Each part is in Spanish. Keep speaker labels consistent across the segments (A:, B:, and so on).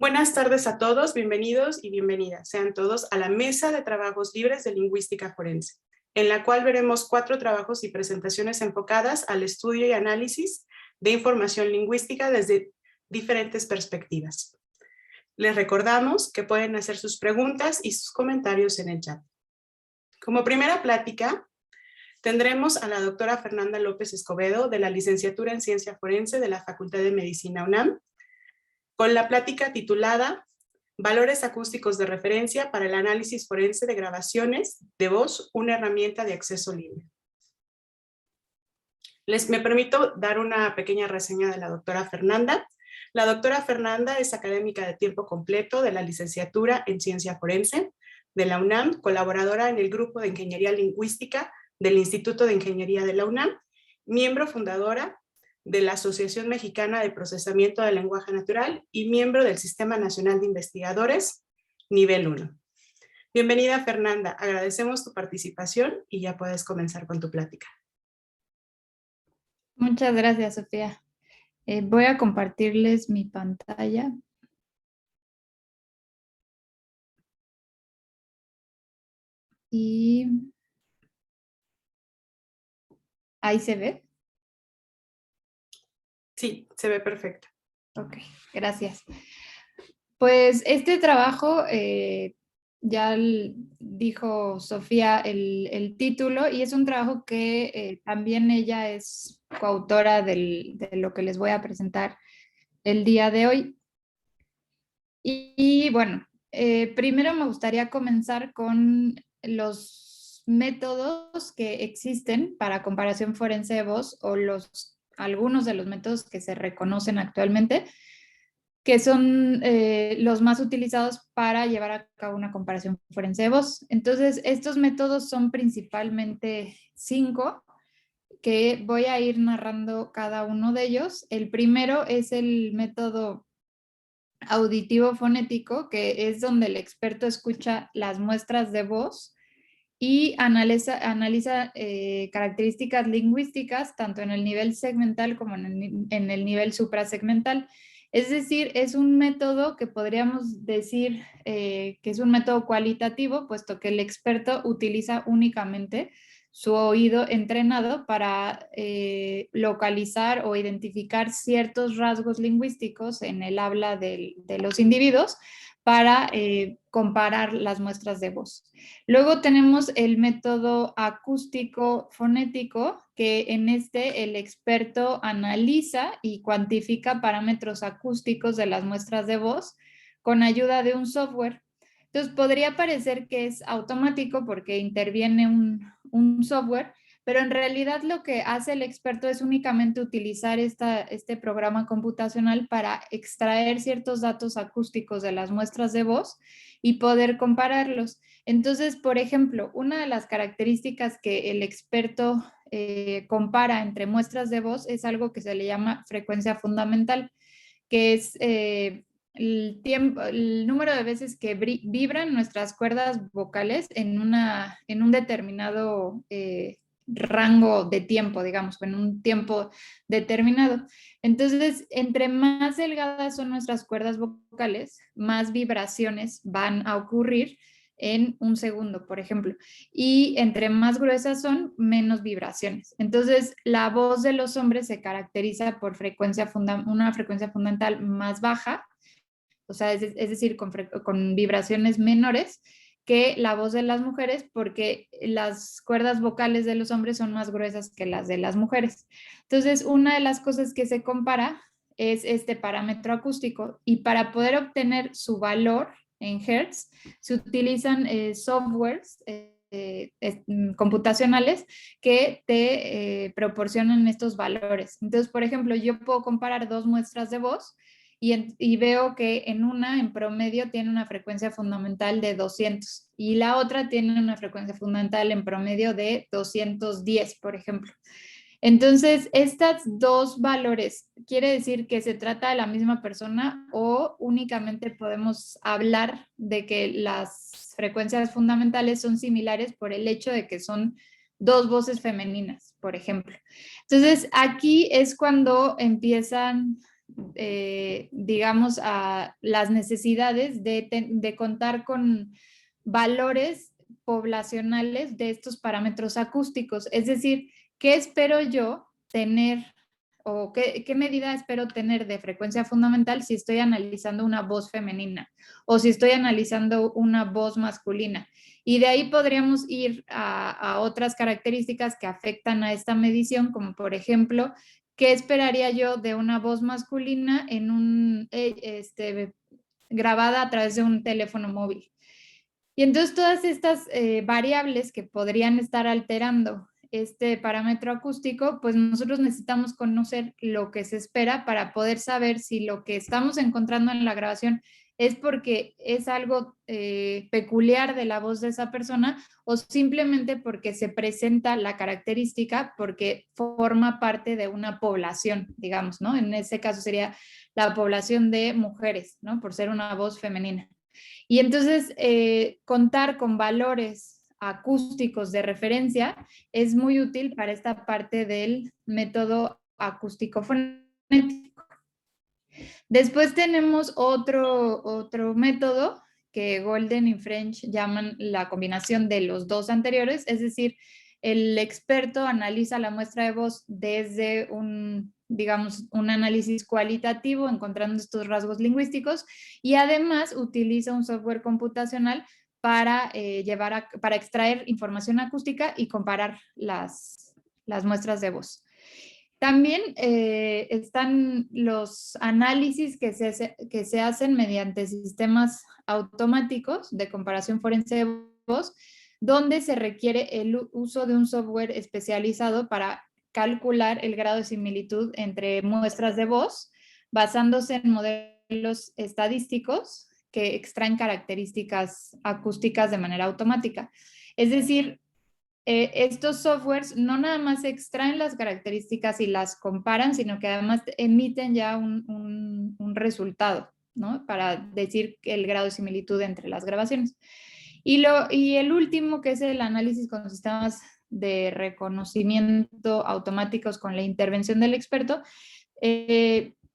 A: Buenas tardes a todos, bienvenidos y bienvenidas. Sean todos a la Mesa de Trabajos Libres de Lingüística Forense, en la cual veremos 4 trabajos y presentaciones enfocadas al estudio y análisis de información lingüística desde diferentes perspectivas. Les recordamos que pueden hacer sus preguntas y sus comentarios en el chat. Como primera plática, tendremos a la doctora Fernanda López Escobedo de la Licenciatura en Ciencia Forense de la Facultad de Medicina UNAM, con la plática titulada Valores acústicos de referencia para el análisis forense de grabaciones de voz, una herramienta de acceso libre. Me permito dar una pequeña reseña de la doctora Fernanda. La doctora Fernanda es académica de tiempo completo de la Licenciatura en Ciencia Forense de la UNAM, colaboradora en el Grupo de Ingeniería Lingüística del Instituto de Ingeniería de la UNAM, miembro fundadora de la Asociación Mexicana de Procesamiento del Lenguaje Natural y miembro del Sistema Nacional de Investigadores, nivel 1. Bienvenida, Fernanda. Agradecemos tu participación y ya puedes comenzar con tu plática.
B: Muchas gracias, Sofía. Voy a compartirles mi pantalla. Y ahí se ve.
A: Sí, se ve perfecto.
B: Ok, gracias. Pues este trabajo, ya dijo Sofía el título, y es un trabajo que también ella es coautora de lo que les voy a presentar el día de hoy. Y bueno, primero me gustaría comenzar con los métodos que existen para comparación forense de voz o algunos de los métodos que se reconocen actualmente, que son los más utilizados para llevar a cabo una comparación forense de voz. Entonces, estos métodos son principalmente 5, que voy a ir narrando cada uno de ellos. El primero es el método auditivo fonético, que es donde el experto escucha las muestras de voz y analiza características lingüísticas tanto en el nivel segmental como en el nivel suprasegmental. Es decir, es un método que podríamos decir que es un método cualitativo, puesto que el experto utiliza únicamente su oído entrenado para localizar o identificar ciertos rasgos lingüísticos en el habla de los individuos para comparar las muestras de voz. Luego tenemos el método acústico fonético, que en este el experto analiza y cuantifica parámetros acústicos de las muestras de voz con ayuda de un software. Entonces podría parecer que es automático porque interviene un software, pero en realidad lo que hace el experto es únicamente utilizar este programa computacional para extraer ciertos datos acústicos de las muestras de voz y poder compararlos. Entonces, por ejemplo, una de las características que el experto compara entre muestras de voz es algo que se le llama frecuencia fundamental, que es el número de veces que vibran nuestras cuerdas vocales en un determinado rango de tiempo, digamos, en un tiempo determinado. Entonces, entre más delgadas son nuestras cuerdas vocales, más vibraciones van a ocurrir en un segundo, por ejemplo. Y entre más gruesas son, menos vibraciones. Entonces, la voz de los hombres se caracteriza por una frecuencia fundamental más baja, o sea, es decir, con vibraciones menores que la voz de las mujeres, porque las cuerdas vocales de los hombres son más gruesas que las de las mujeres. Entonces, una de las cosas que se compara es este parámetro acústico, y para poder obtener su valor en Hertz se utilizan softwares computacionales que te proporcionan estos valores. Entonces, por ejemplo, yo puedo comparar 2 muestras de voz y veo que en promedio tiene una frecuencia fundamental de 200 y la otra tiene una frecuencia fundamental en promedio de 210, por ejemplo. Entonces, estas 2 valores, ¿quiere decir que se trata de la misma persona o únicamente podemos hablar de que las frecuencias fundamentales son similares por el hecho de que son 2 voces femeninas, por ejemplo? Entonces, aquí es cuando empiezan digamos, a las necesidades de contar con valores poblacionales de estos parámetros acústicos. Es decir, ¿qué espero yo tener o qué medida espero tener de frecuencia fundamental si estoy analizando una voz femenina o si estoy analizando una voz masculina? Y de ahí podríamos ir a otras características que afectan a esta medición, como por ejemplo, ¿qué esperaría yo de una voz masculina grabada a través de un teléfono móvil? Y entonces todas estas variables que podrían estar alterando este parámetro acústico, pues nosotros necesitamos conocer lo que se espera para poder saber si lo que estamos encontrando en la grabación es porque es algo peculiar de la voz de esa persona o simplemente porque se presenta la característica porque forma parte de una población, digamos, ¿no? En ese caso sería la población de mujeres, ¿no? Por ser una voz femenina. Y entonces contar con valores acústicos de referencia es muy útil para esta parte del método acústico fonético. Después tenemos otro método que Golden y French llaman la combinación de los dos anteriores, es decir, el experto analiza la muestra de voz desde un análisis cualitativo, encontrando estos rasgos lingüísticos, y además utiliza un software computacional para extraer información acústica y comparar las muestras de voz. También están los análisis que se hacen mediante sistemas automáticos de comparación forense de voz, donde se requiere el uso de un software especializado para calcular el grado de similitud entre muestras de voz, basándose en modelos estadísticos que extraen características acústicas de manera automática. Es decir, estos softwares no nada más extraen las características y las comparan, sino que además emiten ya un resultado, ¿no? Para decir el grado de similitud entre las grabaciones. Y el último, que es el análisis con sistemas de reconocimiento automáticos con la intervención del experto,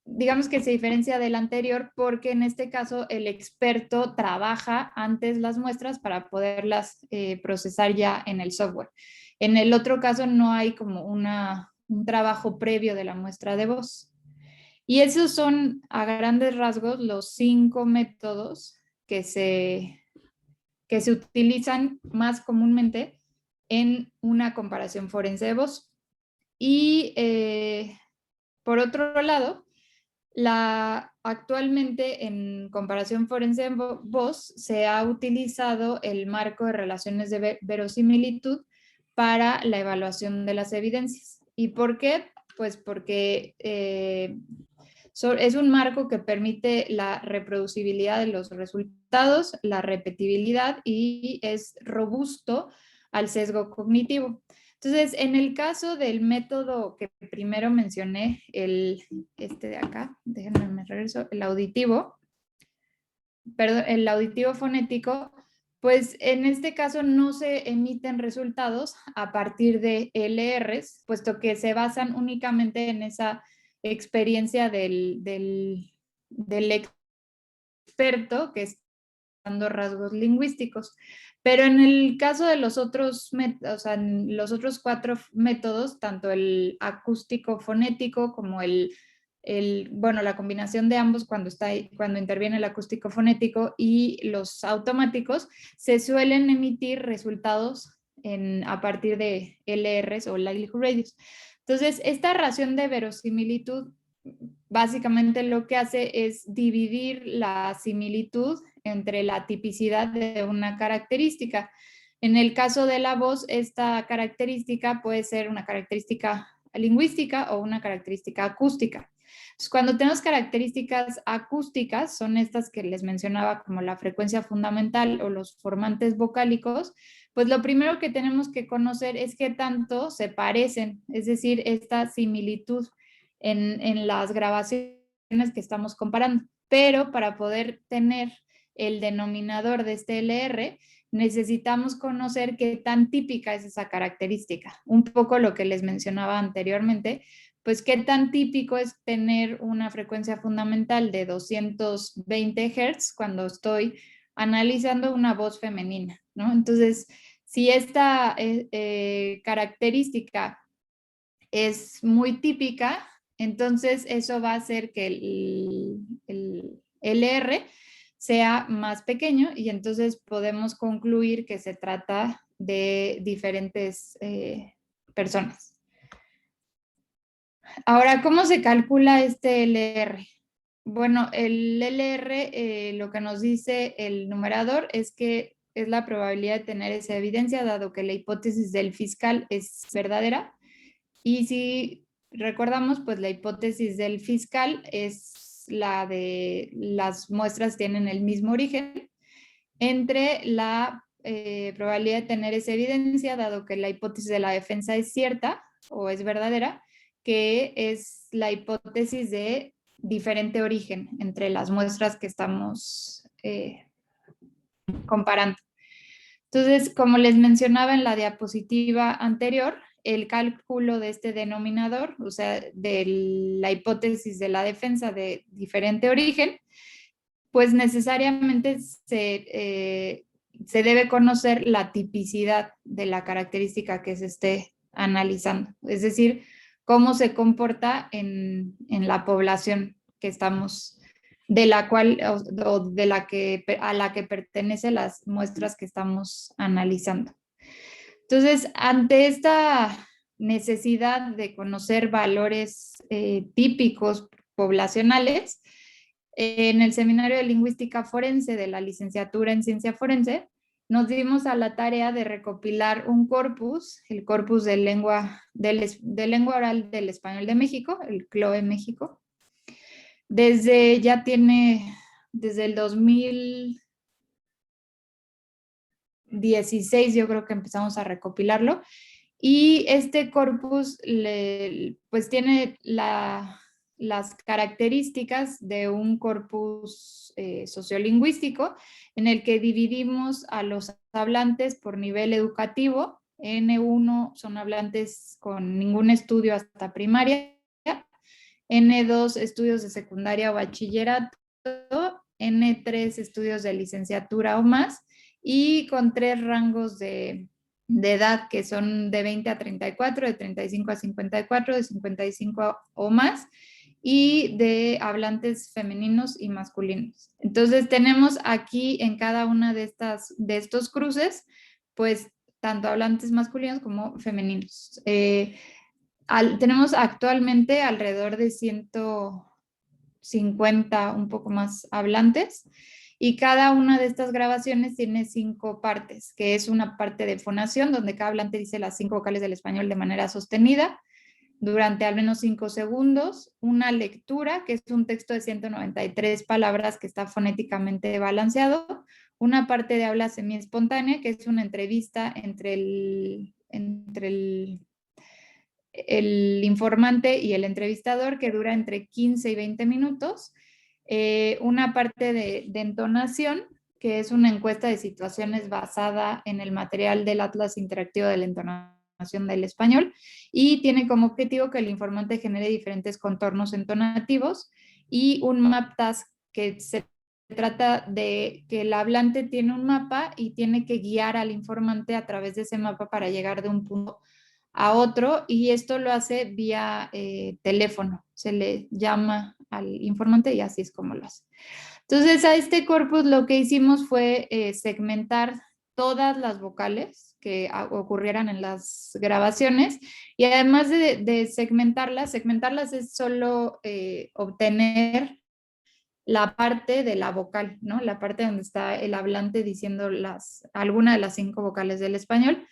B: digamos que se diferencia del anterior porque en este caso el experto trabaja antes las muestras para poderlas procesar ya en el software. En el otro caso no hay como un trabajo previo de la muestra de voz. Y esos son a grandes rasgos los 5 métodos que se utilizan más comúnmente en una comparación forense de voz. Y por otro lado, actualmente en comparación forense en voz se ha utilizado el marco de relaciones de verosimilitud para la evaluación de las evidencias. ¿Y por qué? Pues porque es un marco que permite la reproducibilidad de los resultados, la repetibilidad y es robusto al sesgo cognitivo. Entonces, en el caso del método que primero mencioné, de acá, déjenme me regreso, el auditivo fonético, pues en este caso no se emiten resultados a partir de LRs, puesto que se basan únicamente en esa experiencia del experto que está dando rasgos lingüísticos. Pero en el caso de los otros 4 métodos, tanto el acústico fonético como la combinación de ambos cuando interviene el acústico fonético y los automáticos, se suelen emitir resultados a partir de LRs o likelihood radius. Entonces, esta ración de verosimilitud básicamente lo que hace es dividir la similitud entre la tipicidad de una característica. En el caso de la voz, esta característica puede ser una característica lingüística o una característica acústica. Entonces, cuando tenemos características acústicas, son estas que les mencionaba como la frecuencia fundamental o los formantes vocálicos, pues lo primero que tenemos que conocer es qué tanto se parecen, es decir, esta similitud en las grabaciones que estamos comparando. Pero para poder tener el denominador de este LR, necesitamos conocer qué tan típica es esa característica. Un poco lo que les mencionaba anteriormente, pues qué tan típico es tener una frecuencia fundamental de 220 Hz cuando estoy analizando una voz femenina, ¿no? Entonces, si esta característica es muy típica, entonces eso va a hacer que el LR sea más pequeño y entonces podemos concluir que se trata de diferentes personas. Ahora, ¿cómo se calcula este LR? Bueno, el LR, lo que nos dice el numerador es que es la probabilidad de tener esa evidencia, dado que la hipótesis del fiscal es verdadera. Y si recordamos, pues la hipótesis del fiscal es la de las muestras tienen el mismo origen entre la probabilidad de tener esa evidencia, dado que la hipótesis de la defensa es cierta o es verdadera, que es la hipótesis de diferente origen entre las muestras que estamos comparando. Entonces, como les mencionaba en la diapositiva anterior, el cálculo de este denominador, o sea, de la hipótesis de la defensa de diferente origen, pues necesariamente se debe conocer la tipicidad de la característica que se esté analizando, es decir, cómo se comporta en la población que estamos, de la cual o de la que, a la que pertenecen las muestras que estamos analizando. Entonces, ante esta necesidad de conocer valores típicos poblacionales, en el Seminario de Lingüística Forense de la licenciatura en Ciencia Forense, nos dimos a la tarea de recopilar un corpus, el corpus de lengua oral del español de México, el CLOE México. Desde el 2016 yo creo que empezamos a recopilarlo, y este corpus pues tiene las características de un corpus sociolingüístico en el que dividimos a los hablantes por nivel educativo. N1 son hablantes con ningún estudio hasta primaria, N2 estudios de secundaria o bachillerato, N3 estudios de licenciatura o más, y con 3 rangos de edad que son de 20 a 34, de 35 a 54, de 55 o más, y de hablantes femeninos y masculinos. Entonces tenemos aquí en cada una de estos cruces, pues tanto hablantes masculinos como femeninos. Tenemos actualmente alrededor de 150, un poco más, hablantes, y cada una de estas grabaciones tiene 5 partes, que es una parte de fonación, donde cada hablante dice las 5 vocales del español de manera sostenida durante al menos 5 segundos, una lectura, que es un texto de 193 palabras que está fonéticamente balanceado, una parte de habla semiespontánea, que es una entrevista entre el informante y el entrevistador, que dura entre 15 y 20 minutos, una parte de entonación, que es una encuesta de situaciones basada en el material del Atlas Interactivo de la Entonación del Español, y tiene como objetivo que el informante genere diferentes contornos entonativos, y un map task, que se trata de que el hablante tiene un mapa y tiene que guiar al informante a través de ese mapa para llegar de un punto a otro, y esto lo hace vía teléfono. Se le llama al informante y así es como lo hace. Entonces, a este corpus lo que hicimos fue segmentar todas las vocales que ocurrieran en las grabaciones, y además de segmentarlas es solo obtener la parte de la vocal, ¿no? La parte donde está el hablante diciendo alguna de las 5 vocales del español.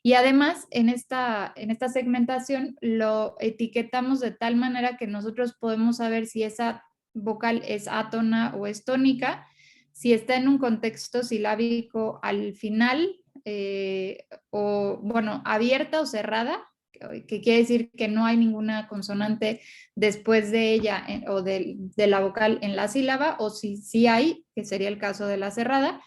B: Y además, en esta segmentación lo etiquetamos de tal manera que nosotros podemos saber si esa vocal es átona o es tónica, si está en un contexto silábico al final, o bueno, abierta o cerrada, que quiere decir que no hay ninguna consonante después de ella o de la vocal en la sílaba, o si sí hay, que sería el caso de la cerrada,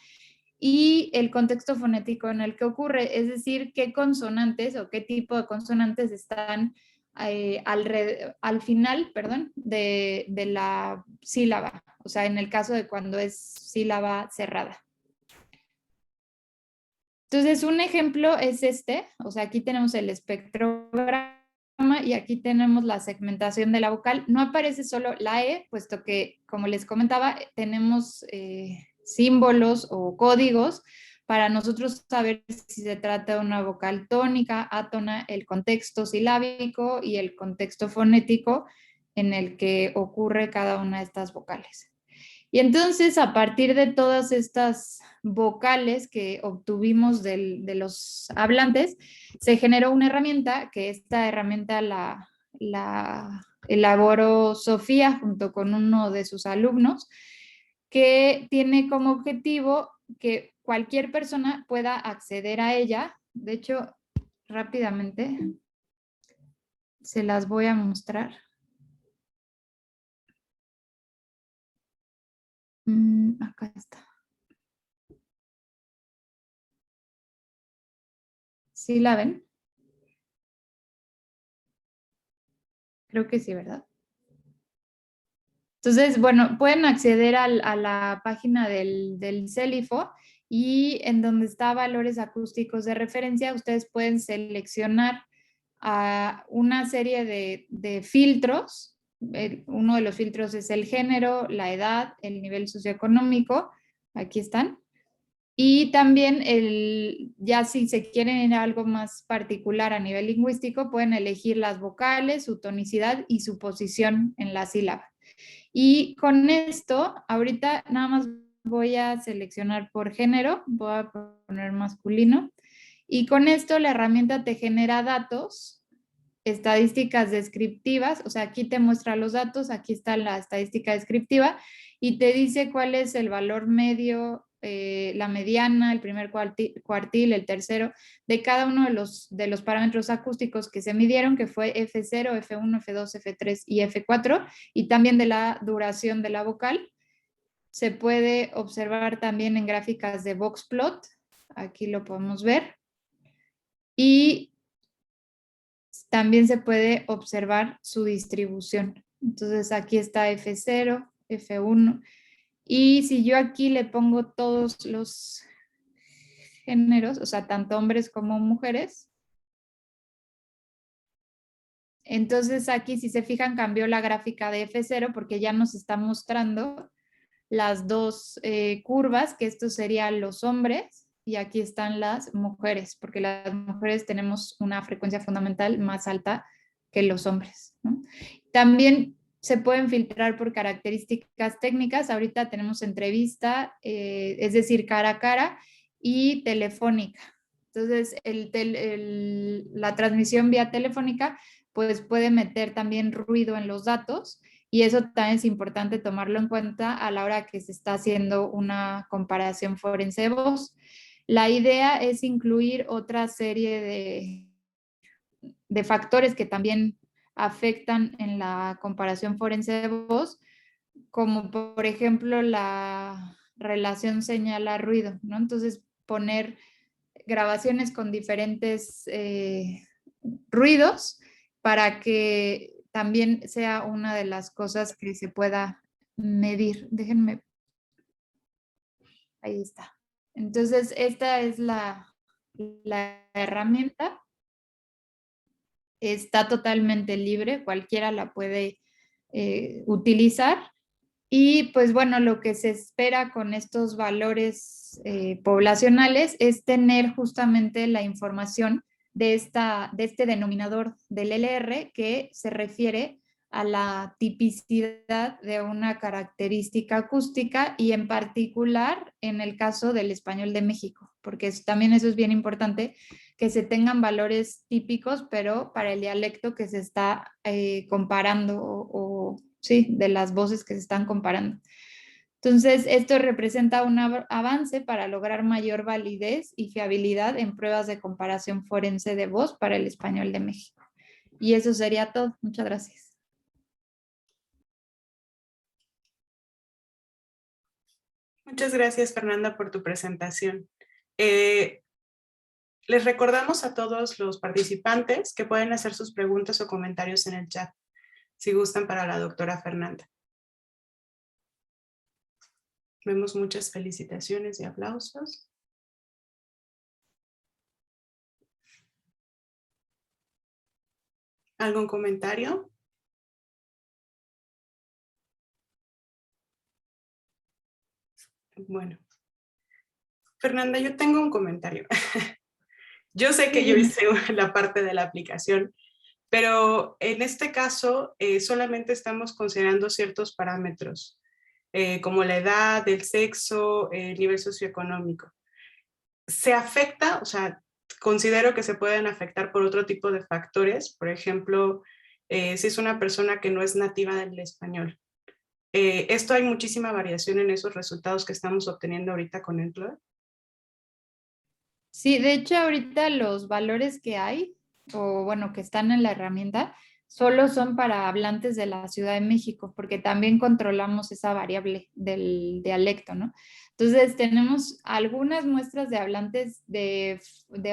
B: y el contexto fonético en el que ocurre, es decir, qué consonantes o qué tipo de consonantes están al final, perdón, de la sílaba, o sea, en el caso de cuando es sílaba cerrada. Entonces, un ejemplo es este, o sea, aquí tenemos el espectrograma y aquí tenemos la segmentación de la vocal. No aparece solo la E, puesto que, como les comentaba, tenemos símbolos o códigos para nosotros saber si se trata de una vocal tónica, átona, el contexto silábico y el contexto fonético en el que ocurre cada una de estas vocales. Y entonces, a partir de todas estas vocales que obtuvimos de los hablantes, se generó una herramienta, que esta herramienta la elaboró Sofía junto con uno de sus alumnos, que tiene como objetivo que cualquier persona pueda acceder a ella. De hecho, rápidamente se las voy a mostrar. Acá está. ¿Sí la ven? Creo que sí, ¿verdad? Entonces, bueno, pueden acceder a la página del CELIFO y en donde está valores acústicos de referencia, ustedes pueden seleccionar una serie de filtros. Uno de los filtros es el género, la edad, el nivel socioeconómico. Aquí están. Y también, ya si se quieren ir a algo más particular a nivel lingüístico, pueden elegir las vocales, su tonicidad y su posición en la sílaba. Y con esto, ahorita nada más voy a seleccionar por género, voy a poner masculino, y con esto la herramienta te genera datos, estadísticas descriptivas, o sea, aquí te muestra los datos, aquí está la estadística descriptiva, y te dice cuál es el valor medio, la mediana, el primer cuartil, el tercero, de cada uno de los parámetros acústicos que se midieron, que fue F0, F1, F2, F3 y F4, y también de la duración de la vocal. Se puede observar también en gráficas de Voxplot, aquí lo podemos ver, y también se puede observar su distribución. Entonces aquí está F0, F1, y si yo aquí le pongo todos los géneros, o sea, tanto hombres como mujeres, entonces aquí, si se fijan, cambió la gráfica de F0 porque ya nos está mostrando las dos curvas, que estos serían los hombres y aquí están las mujeres, porque las mujeres tenemos una frecuencia fundamental más alta que los hombres, ¿no? También se pueden filtrar por características técnicas. Ahorita tenemos entrevista, es decir, cara a cara, y telefónica. Entonces, la transmisión vía telefónica pues puede meter también ruido en los datos y eso también es importante tomarlo en cuenta a la hora que se está haciendo una comparación forense de voz. La idea es incluir otra serie de factores que también afectan en la comparación forense de voz, como por ejemplo la relación señal-ruido, ¿no? Entonces poner grabaciones con diferentes ruidos para que también sea una de las cosas que se pueda medir. Déjenme, ahí está. Entonces, esta es la herramienta. Está totalmente libre, cualquiera la puede utilizar. Y pues bueno, lo que se espera con estos valores poblacionales es tener justamente la información de este denominador del LR que se refiere a la tipicidad de una característica acústica y en particular en el caso del español de México, porque también eso es bien importante, que se tengan valores típicos, pero para el dialecto que se está comparando o sí, de las voces que se están comparando. Entonces, esto representa un avance para lograr mayor validez y fiabilidad en pruebas de comparación forense de voz para el español de México. Y eso sería todo. Muchas gracias.
A: Muchas gracias, Fernanda, por tu presentación. Eh, Les recordamos a todos los participantes que pueden hacer sus preguntas o comentarios en el chat, si gustan, para la doctora Fernanda. Vemos muchas felicitaciones y aplausos. ¿Algún comentario? Bueno. Fernanda, yo tengo un comentario. Yo sé que yo hice la parte de la aplicación, pero en este caso solamente estamos considerando ciertos parámetros, como la edad, el sexo, el nivel socioeconómico. ¿Se afecta? O sea, considero que se pueden afectar por otro tipo de factores, por ejemplo, si es una persona que no es nativa del español. Esto hay muchísima variación en esos resultados que estamos obteniendo ahorita con Employer.
B: Sí, de hecho ahorita los valores que hay, o bueno, que están en la herramienta, solo son para hablantes de la Ciudad de México, porque también controlamos esa variable del dialecto, ¿no? Entonces tenemos algunas muestras de hablantes de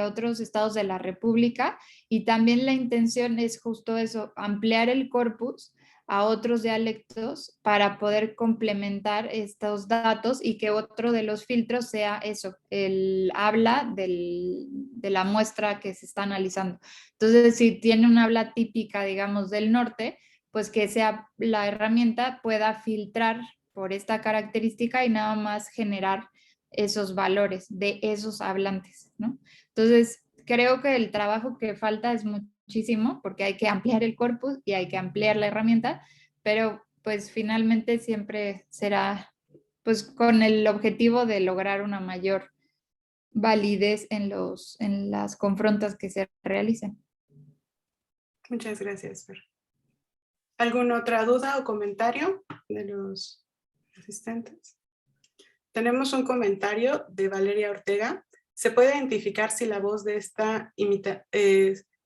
B: otros estados de la República y también la intención es justo eso, ampliar el corpus a otros dialectos para poder complementar estos datos y que otro de los filtros sea eso, el habla de la muestra que se está analizando. Entonces, si tiene un habla típica, digamos, del norte, pues que sea la herramienta pueda filtrar por esta característica y nada más generar esos valores de esos hablantes, ¿no? Entonces, creo que el trabajo que falta es muchísimo porque hay que ampliar el corpus y hay que ampliar la herramienta, pero pues finalmente siempre será pues con el objetivo de lograr una mayor validez en las confrontas que se realicen.
A: Muchas gracias, Fer. ¿Alguna otra duda o comentario de los asistentes? Tenemos un comentario de Valeria Ortega. ¿Se puede identificar si la voz de esta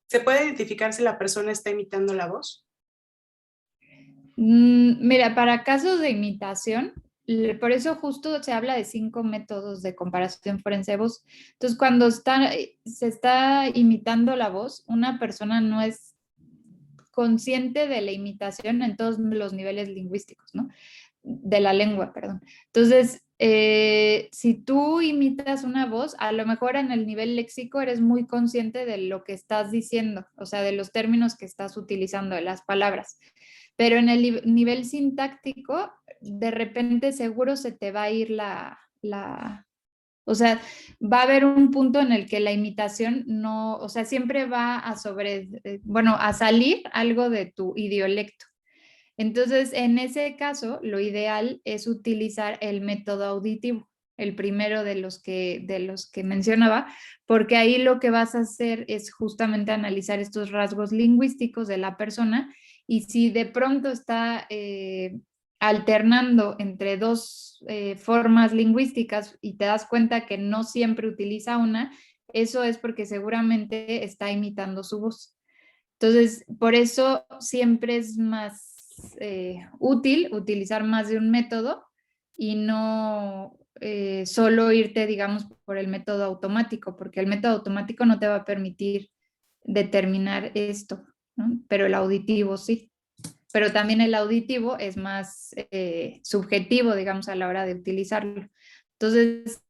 A: se puede identificar si la persona está imitando la voz?
B: Mira, para casos de imitación, por eso justo se habla de 5 métodos de comparación forense de voz. Entonces, cuando se está imitando la voz, una persona no es consciente de la imitación en todos los niveles lingüísticos, ¿no? De la lengua, perdón. Entonces, si tú imitas una voz, a lo mejor en el nivel léxico eres muy consciente de lo que estás diciendo, o sea, de los términos que estás utilizando, de las palabras. Pero en el nivel sintáctico, de repente seguro se te va a ir o sea, va a haber un punto en el que la imitación no, o sea, siempre va a a salir algo de tu idiolecto. Entonces, en ese caso, lo ideal es utilizar el método auditivo, el primero de los que mencionaba, porque ahí lo que vas a hacer es justamente analizar estos rasgos lingüísticos de la persona y si de pronto está alternando entre dos formas lingüísticas y te das cuenta que no siempre utiliza una, eso es porque seguramente está imitando su voz. Entonces, por eso siempre es más útil utilizar más de un método y no solo irte, digamos, por el método automático, porque el método automático no te va a permitir determinar esto, ¿no? Pero el auditivo sí. Pero también el auditivo es más subjetivo, digamos, a la hora de utilizarlo. Entonces,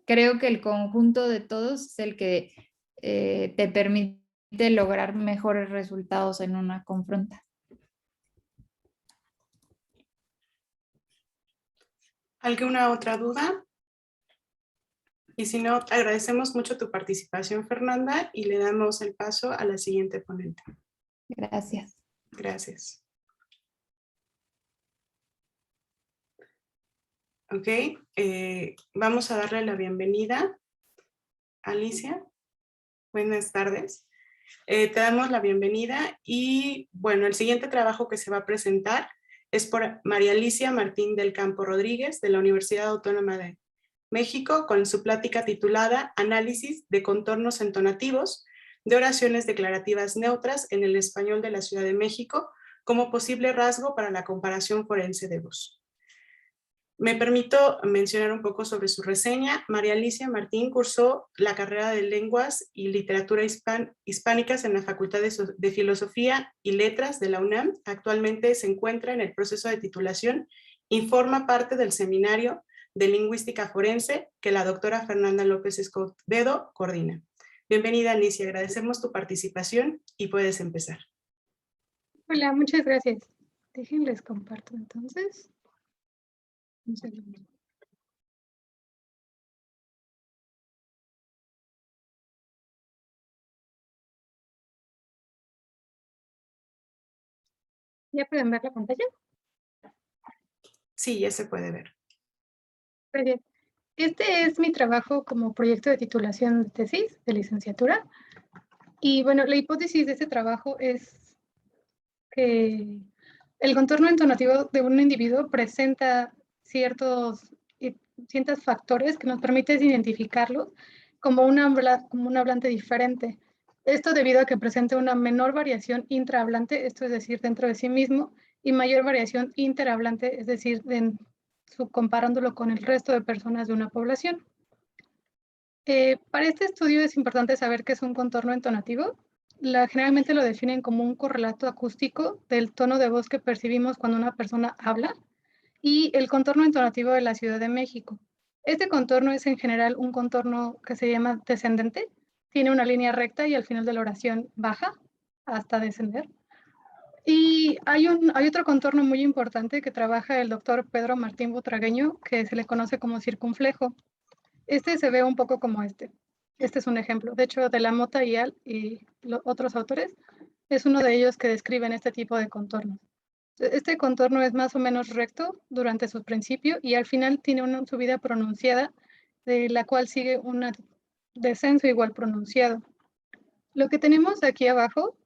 B: creo que el conjunto de todos es el que te permite lograr mejores resultados en una confronta.
A: ¿Alguna otra duda? Y si no, agradecemos mucho tu participación, Fernanda, y le damos el paso a la siguiente ponente.
B: Gracias.
A: Gracias. Ok, vamos a darle la bienvenida a Alicia. Buenas tardes. Te damos la bienvenida y bueno, el siguiente trabajo que se va a presentar es por María Alicia Martín del Campo Rodríguez de la Universidad Autónoma de México con su plática titulada Análisis de contornos entonativos de oraciones declarativas neutras en el español de la Ciudad de México como posible rasgo para la comparación forense de voz. Me permito mencionar un poco sobre su reseña. María Alicia Martín cursó la carrera de Lenguas y Literatura Hispánicas en la Facultad de Filosofía y Letras de la UNAM. Actualmente se encuentra en el proceso de titulación y forma parte del Seminario de Lingüística Forense que la doctora Fernanda López Escobedo coordina. Bienvenida, Alicia. Agradecemos tu participación y puedes empezar.
C: Hola, muchas gracias. Déjenles comparto entonces. Un segundo. ¿Ya pueden ver la pantalla?
A: Sí, ya se puede ver.
C: Gracias. Este es mi trabajo como proyecto de titulación de tesis de licenciatura. Y bueno, la hipótesis de este trabajo es que el contorno entonativo de un individuo presenta ciertos factores que nos permiten identificarlo como un hablante diferente. Esto debido a que presenta una menor variación intrahablante, esto es decir, dentro de sí mismo, y mayor variación interhablante, es decir, comparándolo con el resto de personas de una población. Para este estudio es importante saber qué es un contorno entonativo. Generalmente lo definen como un correlato acústico del tono de voz que percibimos cuando una persona habla y el contorno entonativo de la Ciudad de México. Este contorno es en general un contorno que se llama descendente, tiene una línea recta y al final de la oración baja hasta descender. Y hay otro contorno muy importante que trabaja el doctor Pedro Martín Butragueño, que se le conoce como circunflejo. Este se ve un poco como este. Este es un ejemplo. De hecho, de la Mota y otros autores, es uno de ellos que describen este tipo de contornos. Este contorno es más o menos recto durante su principio y al final tiene una subida pronunciada, de la cual sigue un descenso igual pronunciado. Lo que tenemos aquí abajo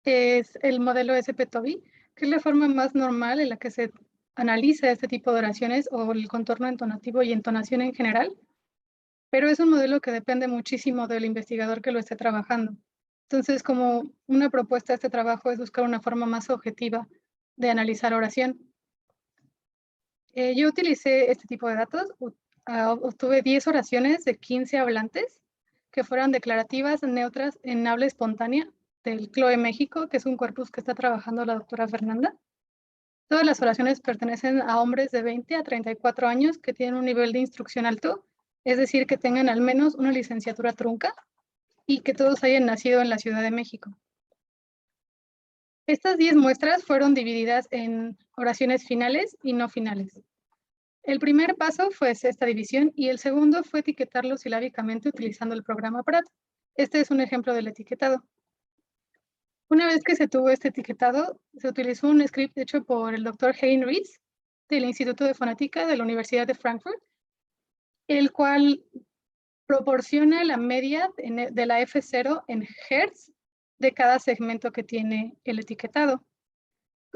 C: es el modelo SP-TOVI, que es la forma más normal en la que se analiza este tipo de oraciones o el contorno entonativo y entonación en general, pero es un modelo que depende muchísimo del investigador que lo esté trabajando. Entonces, como una propuesta de este trabajo es buscar una forma más objetiva de analizar oración. Yo utilicé este tipo de datos, obtuve 10 oraciones de 15 hablantes que fueran declarativas, neutras, en habla espontánea del CLOE México, que es un corpus que está trabajando la doctora Fernanda. Todas las oraciones pertenecen a hombres de 20 a 34 años que tienen un nivel de instrucción alto, es decir, que tengan al menos una licenciatura trunca y que todos hayan nacido en la Ciudad de México. Estas 10 muestras fueron divididas en oraciones finales y no finales. El primer paso fue esta división y el segundo fue etiquetarlo silábicamente utilizando el programa Pratt. Este es un ejemplo del etiquetado. Una vez que se tuvo este etiquetado, se utilizó un script hecho por el doctor Hein Ries del Instituto de Fonética de la Universidad de Frankfurt, el cual proporciona la media de la F0 en Hertz de cada segmento que tiene el etiquetado.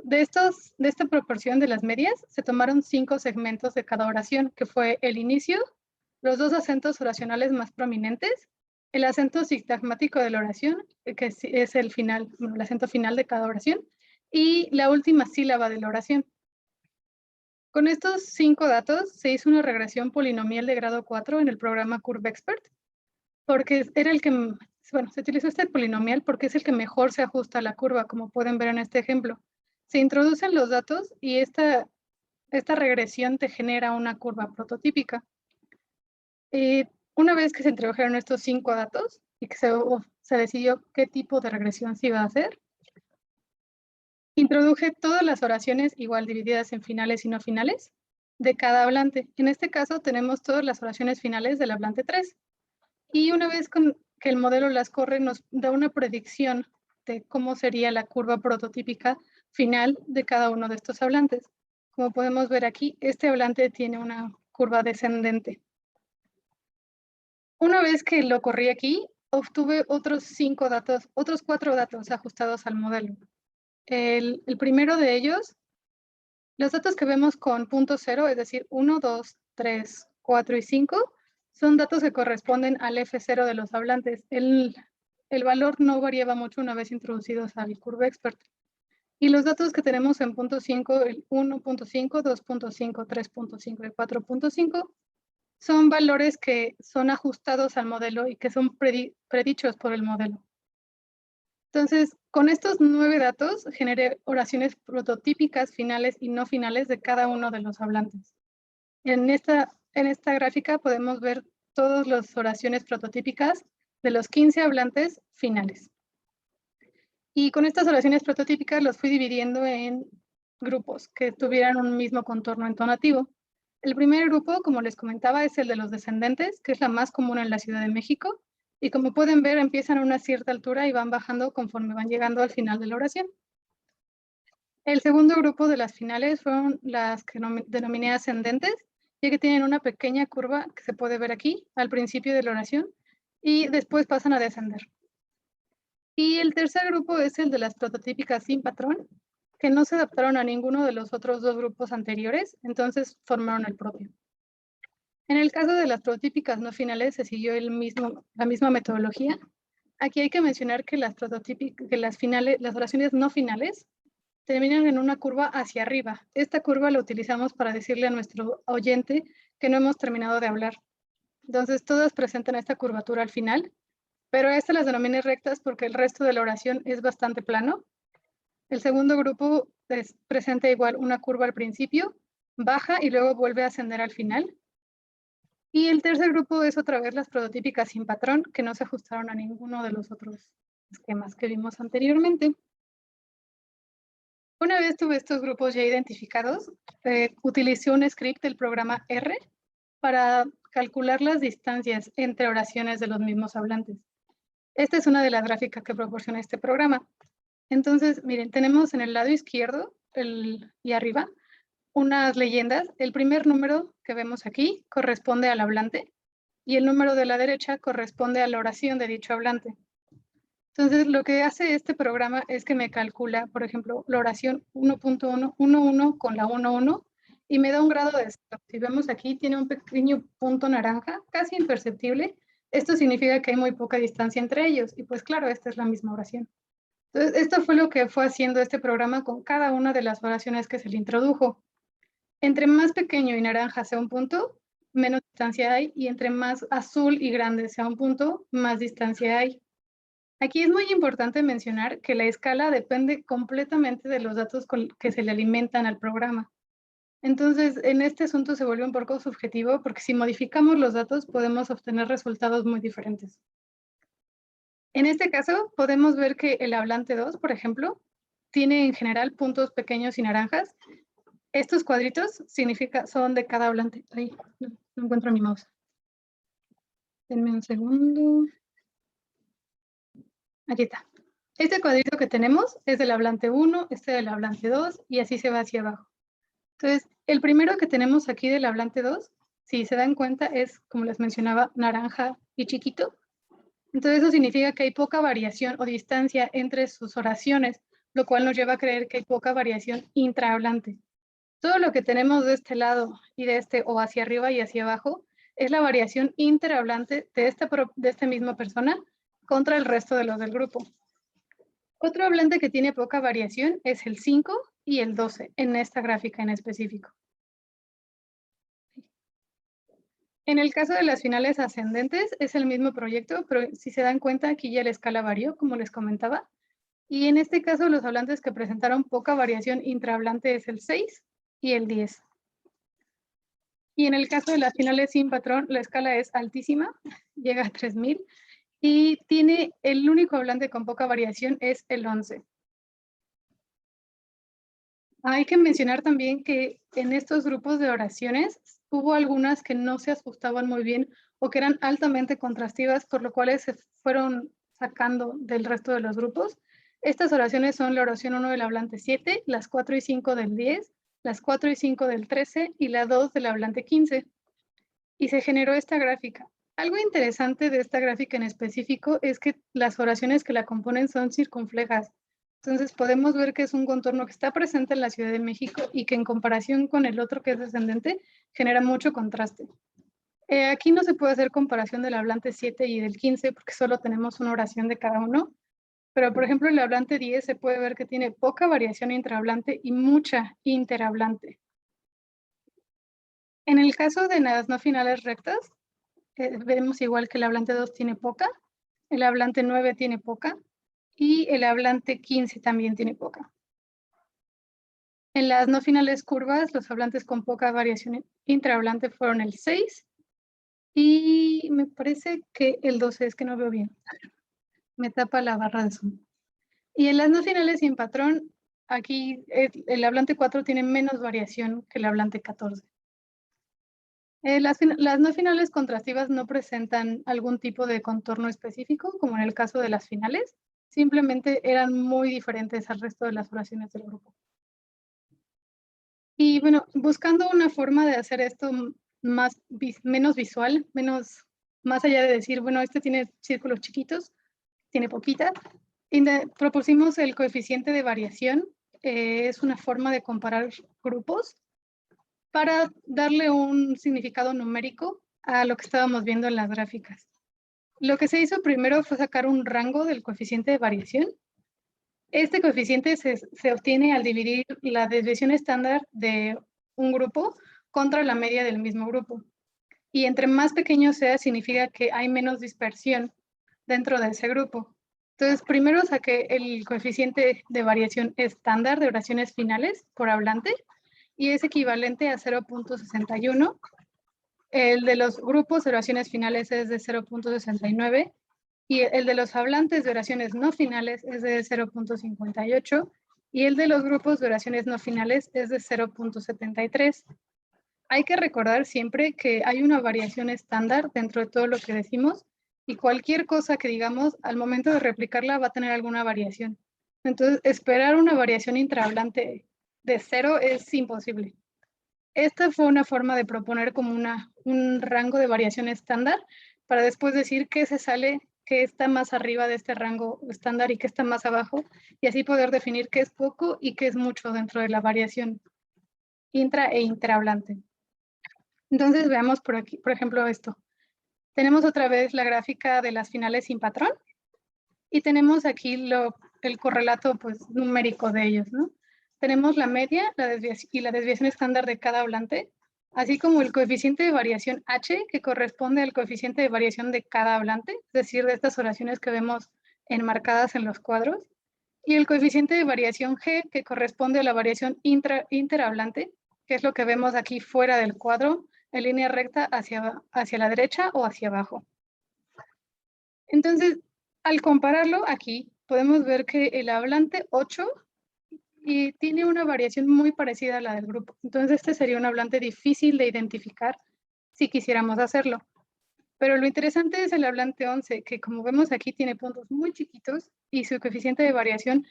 C: De esta proporción de las medias, se tomaron 5 segmentos de cada oración, que fue el inicio, los 2 acentos oracionales más prominentes, el acento sintagmático de la oración, que es el final, bueno, el acento final de cada oración, y la última sílaba de la oración. Con estos 5 datos se hizo una regresión polinomial de grado 4 en el programa CurveXpert, porque era el que, bueno, se utilizó este polinomial porque es el que mejor se ajusta a la curva, como pueden ver en este ejemplo. Se introducen los datos y esta regresión te genera una curva prototípica. Una vez que se introdujeron estos 5 datos y que se decidió qué tipo de regresión se iba a hacer, introduje todas las oraciones igual divididas en finales y no finales de cada hablante. En este caso tenemos todas las oraciones finales del hablante 3. Y una vez que el modelo las corre, nos da una predicción de cómo sería la curva prototípica final de cada uno de estos hablantes. Como podemos ver aquí, este hablante tiene una curva descendente. Una vez que lo corrí aquí, obtuve otros 4 datos ajustados al modelo. El primero de ellos, los datos que vemos con punto 0, es decir, 1, 2, 3, 4 y 5, son datos que corresponden al F0 de los hablantes. El valor no variaba mucho una vez introducidos al CurveXpert. Y los datos que tenemos en punto 5, el 1.5, 2.5, 3.5 y 4.5, son valores que son ajustados al modelo y que son predichos por el modelo. Entonces, con estos 9 datos, generé oraciones prototípicas, finales y no finales de cada uno de los hablantes. En esta gráfica podemos ver todas las oraciones prototípicas de los 15 hablantes finales. Y con estas oraciones prototípicas los fui dividiendo en grupos que tuvieran un mismo contorno entonativo. El primer grupo, como les comentaba, es el de los descendentes, que es la más común en la Ciudad de México. Y como pueden ver, empiezan a una cierta altura y van bajando conforme van llegando al final de la oración. El segundo grupo de las finales fueron las que denominé ascendentes, ya que tienen una pequeña curva que se puede ver aquí al principio de la oración y después pasan a descender. Y el tercer grupo es el de las prototípicas sin patrón, que no se adaptaron a ninguno de los otros 2 grupos anteriores, entonces formaron el propio. En el caso de las prototípicas no finales se siguió la misma metodología. Aquí hay que mencionar que las oraciones no finales terminan en una curva hacia arriba. Esta curva la utilizamos para decirle a nuestro oyente que no hemos terminado de hablar. Entonces todas presentan esta curvatura al final, pero a estas las denominé rectas porque el resto de la oración es bastante plano. El segundo grupo presenta igual una curva al principio, baja y luego vuelve a ascender al final. Y el tercer grupo es otra vez las prototípicas sin patrón, que no se ajustaron a ninguno de los otros esquemas que vimos anteriormente. Una vez tuve estos grupos ya identificados, utilicé un script del programa R para calcular las distancias entre oraciones de los mismos hablantes. Esta es una de las gráficas que proporciona este programa. Entonces, miren, tenemos en el lado izquierdo y arriba unas leyendas. El primer número que vemos aquí corresponde al hablante y el número de la derecha corresponde a la oración de dicho hablante. Entonces, lo que hace este programa es que me calcula, por ejemplo, la oración 1.111 con la 1.1 y me da un grado de 0. Si vemos aquí, tiene un pequeño punto naranja, casi imperceptible. Esto significa que hay muy poca distancia entre ellos y pues claro, esta es la misma oración. Entonces, esto fue lo que fue haciendo este programa con cada una de las oraciones que se le introdujo. Entre más pequeño y naranja sea un punto, menos distancia hay, y entre más azul y grande sea un punto, más distancia hay. Aquí es muy importante mencionar que la escala depende completamente de los datos que se le alimentan al programa. Entonces, en este asunto se vuelve un poco subjetivo porque si modificamos los datos podemos obtener resultados muy diferentes. En este caso, podemos ver que el hablante 2, por ejemplo, tiene en general puntos pequeños y naranjas. Estos cuadritos son de cada hablante. Ay, no encuentro mi mouse. Denme un segundo. Aquí está. Este cuadrito que tenemos es del hablante 1, este del hablante 2, y así se va hacia abajo. Entonces, el primero que tenemos aquí del hablante 2, si se dan cuenta, es, como les mencionaba, naranja y chiquito. Entonces, eso significa que hay poca variación o distancia entre sus oraciones, lo cual nos lleva a creer que hay poca variación intrahablante. Todo lo que tenemos de este lado y de este, o hacia arriba y hacia abajo, es la variación interhablante de esta misma persona contra el resto de los del grupo. Otro hablante que tiene poca variación es el 5 y el 12 en esta gráfica en específico. En el caso de las finales ascendentes es el mismo proyecto, pero si se dan cuenta aquí ya la escala varió, como les comentaba. Y en este caso los hablantes que presentaron poca variación intrahablante es el 6 y el 10. Y en el caso de las finales sin patrón, la escala es altísima, llega a 3000. Y tiene el único hablante con poca variación es el 11. Hay que mencionar también que en estos grupos de oraciones hubo algunas que no se ajustaban muy bien o que eran altamente contrastivas, por lo cual se fueron sacando del resto de los grupos. Estas oraciones son la oración 1 del hablante 7, las 4 y 5 del 10, las 4 y 5 del 13 y la 2 del hablante 15. Y se generó esta gráfica. Algo interesante de esta gráfica en específico es que las oraciones que la componen son circunflejas. Entonces podemos ver que es un contorno que está presente en la Ciudad de México y que en comparación con el otro que es descendente, genera mucho contraste. Aquí no se puede hacer comparación del hablante 7 y del 15 porque solo tenemos una oración de cada uno, Pero, por ejemplo, el hablante 10 se puede ver que tiene poca variación intrahablante y mucha interhablante. En el caso de las no finales rectas, vemos igual que el hablante 2 tiene poca, el hablante 9 tiene poca y el hablante 15 también tiene poca. En las no finales curvas, los hablantes con poca variación intrahablante fueron el 6 y me parece que el 12, es que no veo bien. Me tapa la barra de zoom. Y en las no finales sin patrón, aquí el hablante 4 tiene menos variación que el hablante 14. Las no finales contrastivas no presentan algún tipo de contorno específico, como en el caso de las finales, simplemente eran muy diferentes al resto de las oraciones del grupo. Y bueno, buscando una forma de hacer esto menos visual, más allá de decir, bueno, este tiene círculos chiquitos, tiene poquita, propusimos el coeficiente de variación, es una forma de comparar grupos para darle un significado numérico a lo que estábamos viendo en las gráficas. Lo que se hizo primero fue sacar un rango del coeficiente de variación. Este coeficiente se obtiene al dividir la desviación estándar de un grupo contra la media del mismo grupo. Y entre más pequeño sea, significa que hay menos dispersión dentro de ese grupo. Entonces, primero saqué el coeficiente de variación estándar de oraciones finales por hablante, y es equivalente a 0.61. El de los grupos de oraciones finales es de 0.69 y el de los hablantes de oraciones no finales es de 0.58 y el de los grupos de oraciones no finales es de 0.73. Hay que recordar siempre que hay una variación estándar dentro de todo lo que decimos y cualquier cosa que digamos al momento de replicarla va a tener alguna variación. Entonces, esperar una variación intrahablante de 0 es imposible. Esta fue una forma de proponer como un rango de variación estándar para después decir qué se sale, qué está más arriba de este rango estándar y qué está más abajo, y así poder definir qué es poco y qué es mucho dentro de la variación intra e interhablante. Entonces veamos por aquí, por ejemplo, esto. Tenemos otra vez la gráfica de las finales sin patrón y tenemos aquí el correlato pues, numérico de ellos, ¿no? Tenemos la media y la desviación estándar de cada hablante, así como el coeficiente de variación H, que corresponde al coeficiente de variación de cada hablante, es decir, de estas oraciones que vemos enmarcadas en los cuadros, y el coeficiente de variación G, que corresponde a la variación interhablante, que es lo que vemos aquí fuera del cuadro, en línea recta hacia la derecha o hacia abajo. Entonces, al compararlo aquí, podemos ver que el hablante 8 tiene una variación muy parecida a la del grupo. Entonces, este sería un hablante difícil de identificar si quisiéramos hacerlo. Pero lo interesante es el hablante 11, que como vemos aquí tiene puntos muy chiquitos y su coeficiente de variación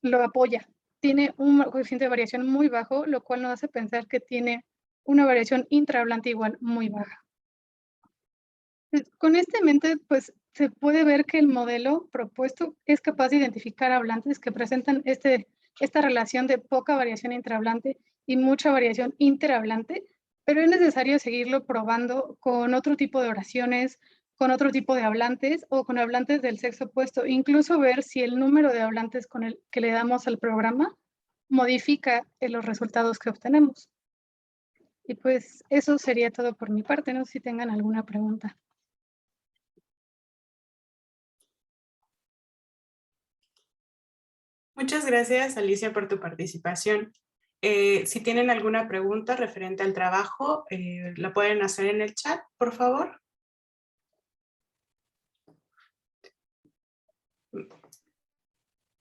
C: lo apoya. Tiene un coeficiente de variación muy bajo, lo cual nos hace pensar que tiene una variación intrahablante igual muy baja. Con esto en mente, pues se puede ver que el modelo propuesto es capaz de identificar hablantes que presentan esta relación de poca variación intrahablante y mucha variación interhablante, pero es necesario seguirlo probando con otro tipo de oraciones, con otro tipo de hablantes o con hablantes del sexo opuesto, incluso ver si el número de hablantes con el que le damos al programa modifica los resultados que obtenemos. Y pues eso sería todo por mi parte, no sé si tengan alguna pregunta.
A: Muchas gracias, Alicia, por tu participación. Si tienen alguna pregunta referente al trabajo, la pueden hacer en el chat, por favor.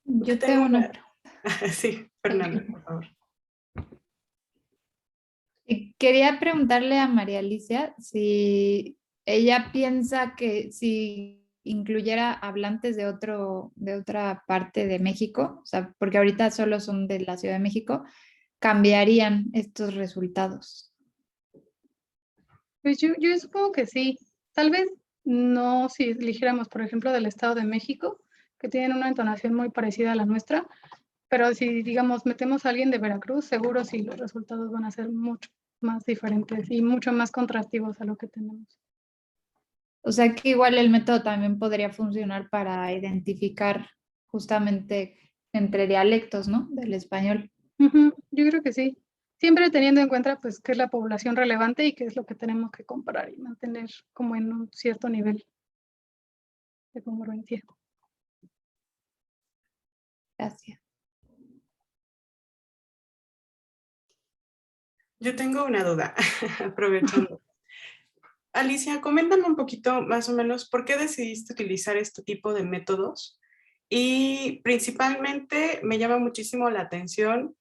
B: Yo tengo una pregunta.
A: Sí, Fernanda, por favor.
B: Quería preguntarle a María Alicia si ella piensa que si incluyera hablantes de otra parte de México, o sea, porque ahorita solo son de la Ciudad de México, cambiarían estos resultados.
C: Pues yo supongo que sí. Tal vez no si eligiéramos, por ejemplo, del Estado de México, que tienen una entonación muy parecida a la nuestra, pero si, digamos, metemos a alguien de Veracruz, seguro sí los resultados van a ser mucho más diferentes y mucho más contrastivos a lo que tenemos.
B: O sea que igual el método también podría funcionar para identificar justamente entre dialectos, ¿no? Del español.
C: Yo creo que sí. Siempre teniendo en cuenta pues qué es la población relevante y qué es lo que tenemos que comparar y mantener como en un cierto nivel de congruencia.
B: Gracias.
A: Yo tengo una duda, aprovechando. Alicia, coméntame un poquito más o menos por qué decidiste utilizar este tipo de métodos y principalmente me llama muchísimo la atención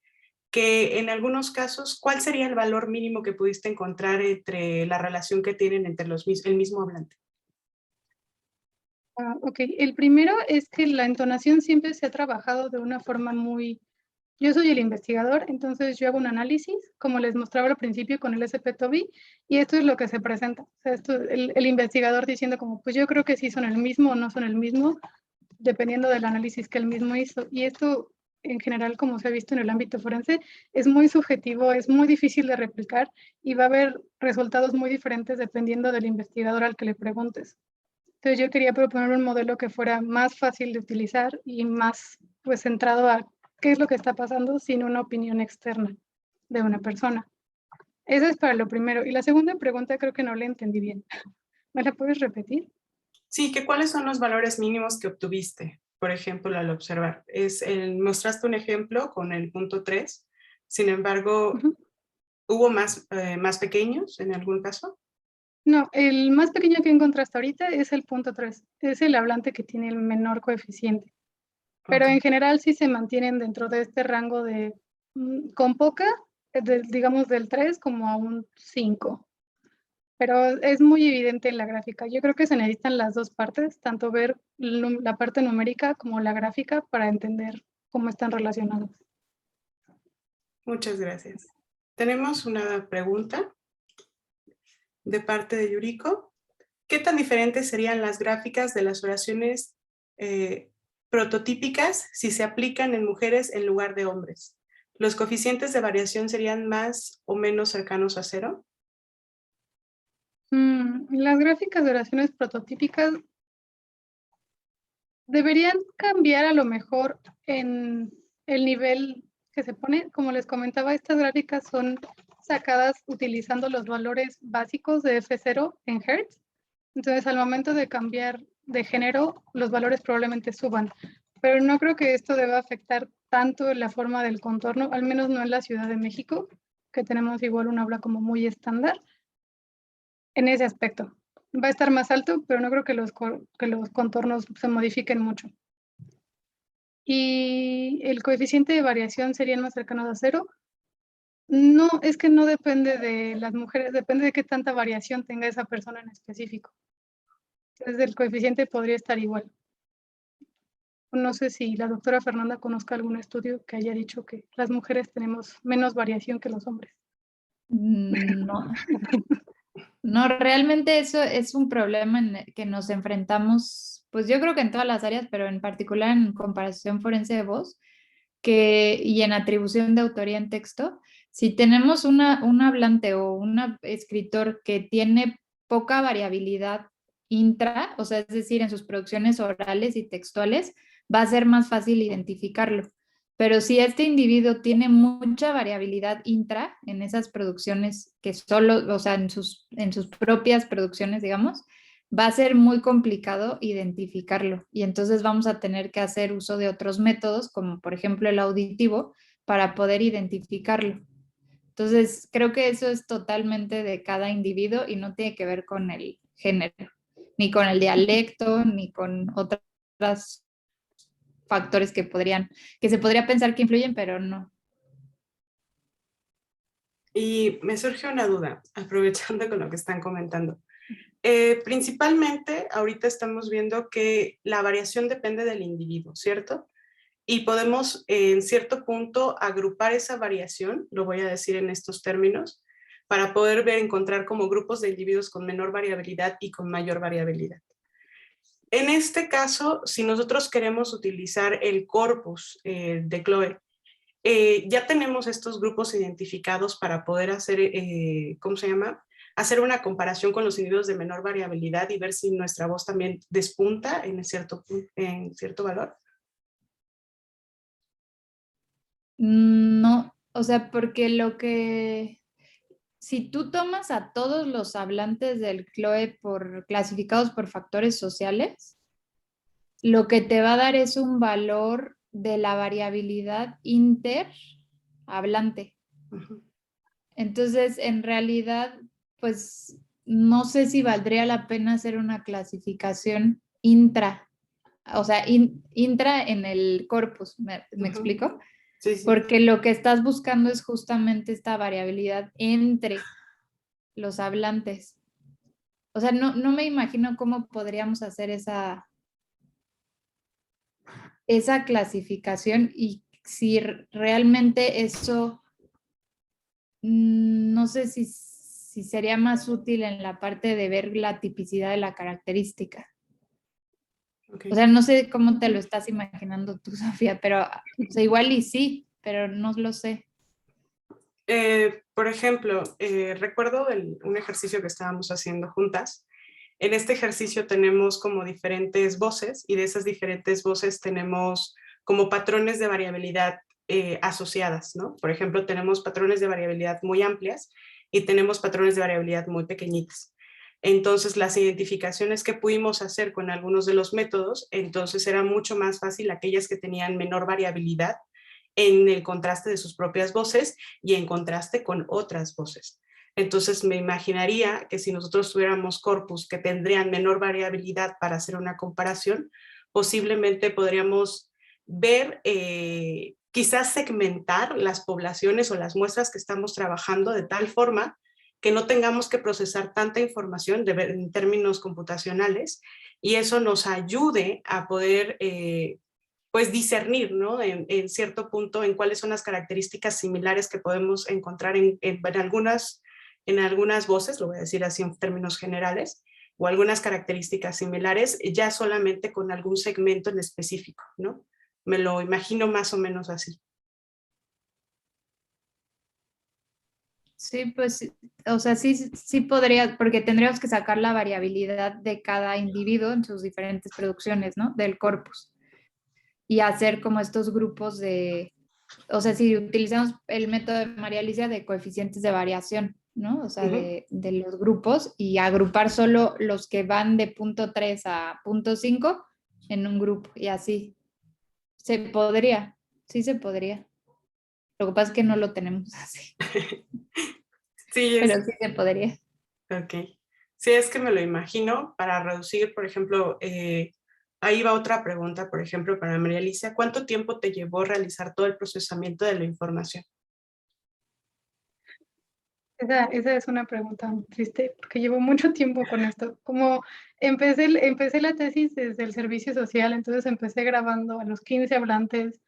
A: que en algunos casos, ¿cuál sería el valor mínimo que pudiste encontrar entre la relación que tienen entre el mismo hablante?
C: Ok, el primero es que la entonación siempre se ha trabajado de una forma muy... Yo soy el investigador, entonces yo hago un análisis, como les mostraba al principio con el SP-TOBI, y esto es lo que se presenta. O sea, el investigador diciendo como, pues yo creo que sí son el mismo o no son el mismo, dependiendo del análisis que él mismo hizo. Y esto, en general, como se ha visto en el ámbito forense, es muy subjetivo, es muy difícil de replicar y va a haber resultados muy diferentes dependiendo del investigador al que le preguntes. Entonces yo quería proponer un modelo que fuera más fácil de utilizar y más pues centrado a qué es lo que está pasando sin una opinión externa de una persona. Eso es para lo primero. Y la segunda pregunta creo que no la entendí bien. ¿Me la puedes repetir?
A: Sí, que cuáles son los valores mínimos que obtuviste, por ejemplo, al observar. Mostraste un ejemplo con el punto 3, sin embargo, ¿hubo más pequeños en algún caso?
C: No, el más pequeño que encontré hasta ahorita es el punto 3. Es el hablante que tiene el menor coeficiente. Pero
A: Okay.
C: en general sí se mantienen dentro de este rango de, con poca, digamos del 3 como a un 5. Pero es muy evidente en la gráfica. Yo creo que se necesitan las dos partes, tanto ver la parte numérica como la gráfica para entender cómo están relacionados.
A: Muchas gracias. Tenemos una pregunta de parte de Yuriko. ¿Qué tan diferentes serían las gráficas de las oraciones prototípicas si se aplican en mujeres en lugar de hombres? ¿Los coeficientes de variación serían más o menos cercanos a 0?
C: Las gráficas de oraciones prototípicas deberían cambiar a lo mejor en el nivel que se pone. Como les comentaba, estas gráficas son sacadas utilizando los valores básicos de F0 en Hertz. Entonces, al momento de cambiar de género, los valores probablemente suban. Pero no creo que esto deba afectar tanto la forma del contorno, al menos no en la Ciudad de México, que tenemos igual un habla como muy estándar en ese aspecto. Va a estar más alto, pero no creo que los contornos se modifiquen mucho. Y el coeficiente de variación serían más cercanos a 0. No, es que no depende de las mujeres, depende de qué tanta variación tenga esa persona en específico. Entonces el coeficiente podría estar igual. No sé si la doctora Fernanda conozca algún estudio que haya dicho que las mujeres tenemos menos variación que los hombres.
B: No, no, realmente eso es un problema en el que nos enfrentamos, pues yo creo que en todas las áreas, pero en particular en comparación forense de voz, y en atribución de autoría en texto, si tenemos un hablante o un escritor que tiene poca variabilidad intra, o sea, es decir, en sus producciones orales y textuales, va a ser más fácil identificarlo. Pero si este individuo tiene mucha variabilidad intra en esas producciones que solo, o sea, en sus propias producciones, digamos, va a ser muy complicado identificarlo y entonces vamos a tener que hacer uso de otros métodos, como por ejemplo el auditivo, para poder identificarlo. Entonces, creo que eso es totalmente de cada individuo y no tiene que ver con el género, ni con el dialecto, ni con otros factores que se podría pensar que influyen, pero no.
A: Y me surge una duda, aprovechando con lo que están comentando. Principalmente, ahorita estamos viendo que la variación depende del individuo, ¿cierto? Y podemos, en cierto punto, agrupar esa variación, lo voy a decir en estos términos, para poder encontrar como grupos de individuos con menor variabilidad y con mayor variabilidad. En este caso, si nosotros queremos utilizar el corpus de Chloe, ya tenemos estos grupos identificados para poder hacer, ¿cómo se llama? Hacer una comparación con los individuos de menor variabilidad y ver si nuestra voz también despunta en cierto valor.
B: No, o sea, porque si tú tomas a todos los hablantes del CLOE clasificados por factores sociales, lo que te va a dar es un valor de la variabilidad interhablante.
A: Ujú.
B: Entonces, en realidad, pues no sé si valdría la pena hacer una clasificación intra, o sea, intra en el corpus, ¿me
A: Ujú.
B: explico?
A: Sí, sí.
B: Porque lo que estás buscando es justamente esta variabilidad entre los hablantes. O sea, no me imagino cómo podríamos hacer esa clasificación y si realmente eso, no sé si sería más útil en la parte de ver la tipicidad de la característica.
A: Ok.
B: O sea, no sé cómo te lo estás imaginando tú, Sofía, pero o sea, igual y sí, pero no lo sé.
A: Por ejemplo, recuerdo un ejercicio que estábamos haciendo juntas. En este ejercicio tenemos como diferentes voces y de esas diferentes voces tenemos como patrones de variabilidad asociadas, ¿no? Por ejemplo, tenemos patrones de variabilidad muy amplias y tenemos patrones de variabilidad muy pequeñitas. Entonces, las identificaciones que pudimos hacer con algunos de los métodos, entonces era mucho más fácil aquellas que tenían menor variabilidad en el contraste de sus propias voces y en contraste con otras voces. Entonces me imaginaría que si nosotros tuviéramos corpus que tendrían menor variabilidad para hacer una comparación, posiblemente podríamos ver, quizás segmentar las poblaciones o las muestras que estamos trabajando de tal forma que no tengamos que procesar tanta información en términos computacionales y eso nos ayude a poder pues discernir, ¿no? En cierto punto en cuáles son las características similares que podemos encontrar en algunas voces, lo voy a decir así en términos generales, o algunas características similares, ya solamente con algún segmento en específico, ¿no? Me lo imagino más o menos así.
B: Sí, pues, o sea, sí podría, porque tendríamos que sacar la variabilidad de cada individuo en sus diferentes producciones, ¿no? Del corpus. Y hacer como estos grupos o sea, si utilizamos el método de María Alicia de coeficientes de variación, ¿no? O sea, de los grupos y agrupar solo los que van de punto 3 a punto 5 en un grupo y así. Se podría, sí se podría. Lo que pasa es que no lo tenemos así,
A: Sí,
B: pero sí se podría.
A: ok. Sí, es que me lo imagino para reducir, por ejemplo, ahí va otra pregunta, por ejemplo, para María Alicia, ¿cuánto tiempo te llevó realizar todo el procesamiento de la información?
C: Esa es una pregunta triste, porque llevo mucho tiempo con esto. Como empecé la tesis desde el servicio social, entonces empecé grabando a los 15 hablantes.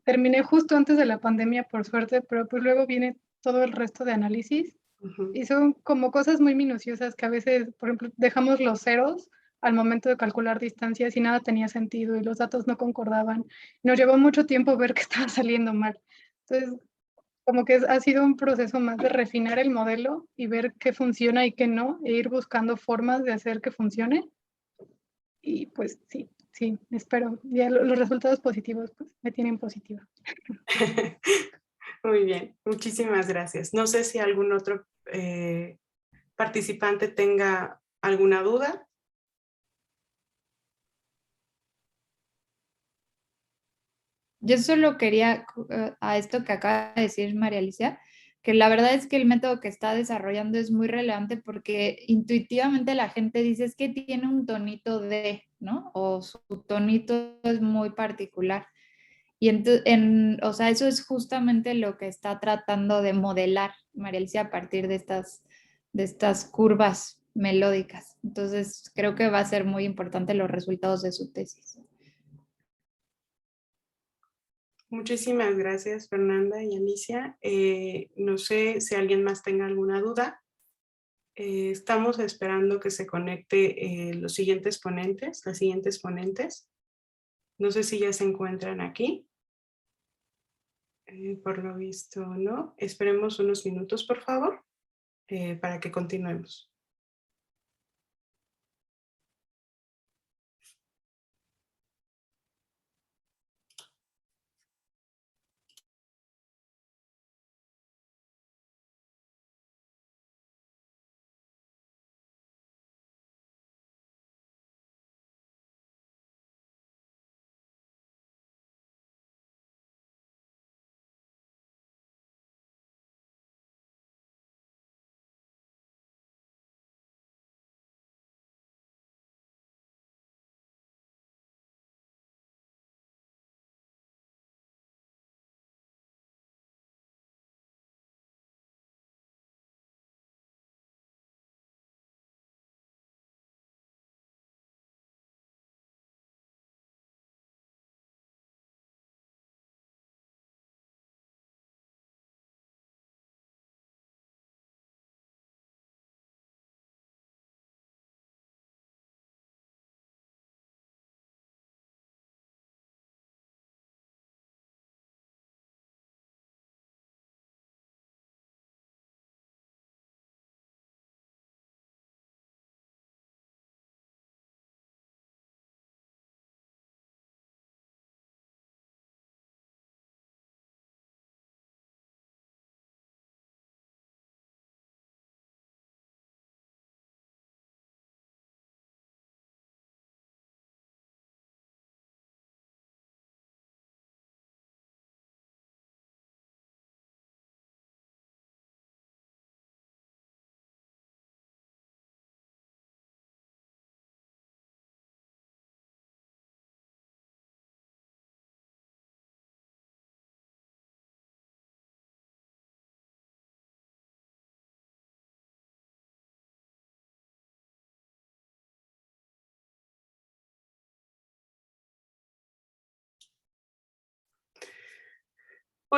C: Terminé justo antes de la pandemia, por suerte, pero pues luego viene todo el resto de análisis.
A: Ujú.
C: Y son como cosas muy minuciosas que a veces, por ejemplo, dejamos los ceros al momento de calcular distancias y nada tenía sentido y los datos no concordaban. Nos llevó mucho tiempo ver que estaba saliendo mal. Entonces, como que ha sido un proceso más de refinar el modelo y ver qué funciona y qué no, e ir buscando formas de hacer que funcione. Y pues sí, sí, espero. Ya los resultados positivos pues, me tienen positiva.
A: Muy bien, muchísimas gracias. No sé si algún otro participante tenga alguna duda.
B: Yo solo quería, a esto que acaba de decir María Alicia, que la verdad es que el método que está desarrollando es muy relevante porque intuitivamente la gente dice es que tiene un tonito de, ¿no? O su tonito es muy particular. Y o sea, eso es justamente lo que está tratando de modelar María Alicia a partir de estas curvas melódicas. Entonces, creo que va a ser muy importante los resultados de su tesis.
A: Muchísimas gracias, Fernanda y Alicia. No sé si alguien más tenga alguna duda. Estamos esperando que se conecte los siguientes ponentes, las siguientes ponentes. No sé si ya se encuentran aquí. Por lo visto, no. Esperemos unos minutos, por favor, para que continuemos.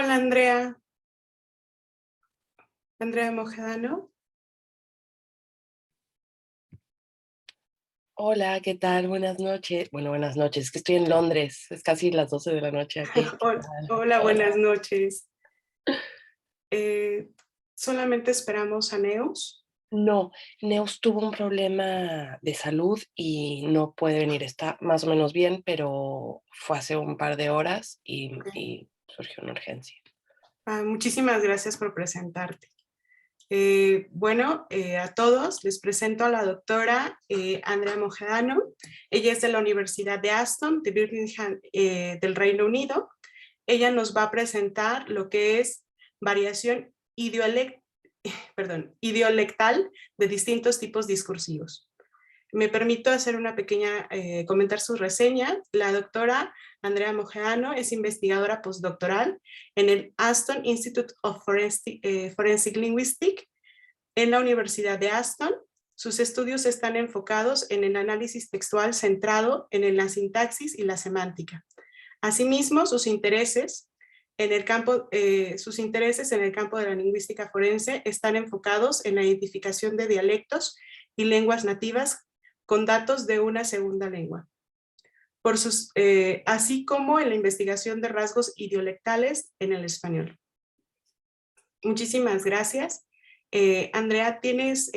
A: Hola, Andrea. Andrea Mojedano.
D: Hola, ¿qué tal? Buenas noches. Bueno, buenas noches. Es que estoy en Londres. Es casi las 12 de la noche aquí.
A: Hola, buenas noches. Solamente esperamos a Neus.
D: No, Neus tuvo un problema de salud y no puede venir. Está más o menos bien, pero fue hace un par de horas y surgió una urgencia.
A: Muchísimas gracias por presentarte. A todos les presento a la doctora Andrea Mojedano. Ella es de la Universidad de Aston, de Birmingham, del Reino Unido. Ella nos va a presentar lo que es variación idiolectal de distintos tipos discursivos. Me permito hacer una pequeña, comentar su reseña. La doctora Andrea Mojedano es investigadora postdoctoral en el Aston Institute of Forensic Linguistics en la Universidad de Aston. Sus estudios están enfocados en el análisis textual centrado en la sintaxis y la semántica. Asimismo, sus intereses en el campo de la lingüística forense están enfocados en la identificación de dialectos y lenguas nativas con datos de una segunda lengua, así como en la investigación de rasgos idiolectales en el español. Muchísimas gracias. Andrea, ¿tienes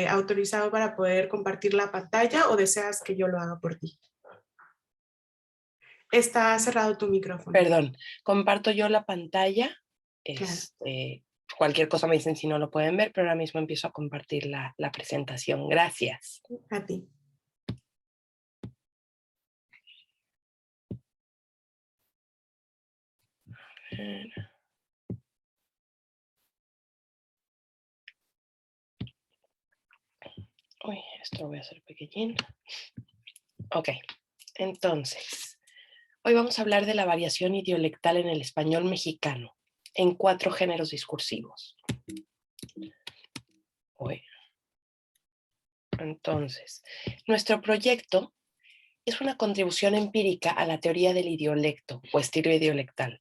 A: autorizado para poder compartir la pantalla o deseas que yo lo haga por ti? Está cerrado tu micrófono.
D: Perdón, comparto yo la pantalla.
A: Claro.
D: Cualquier cosa me dicen si no lo pueden ver, pero ahora mismo empiezo a compartir la presentación. Gracias.
A: A ti.
D: Uy, esto lo voy a hacer pequeñín. Ok, entonces, hoy vamos a hablar de la variación idiolectal en el español mexicano, en 4 géneros discursivos. Entonces, nuestro proyecto es una contribución empírica a la teoría del idiolecto o estilo idiolectal,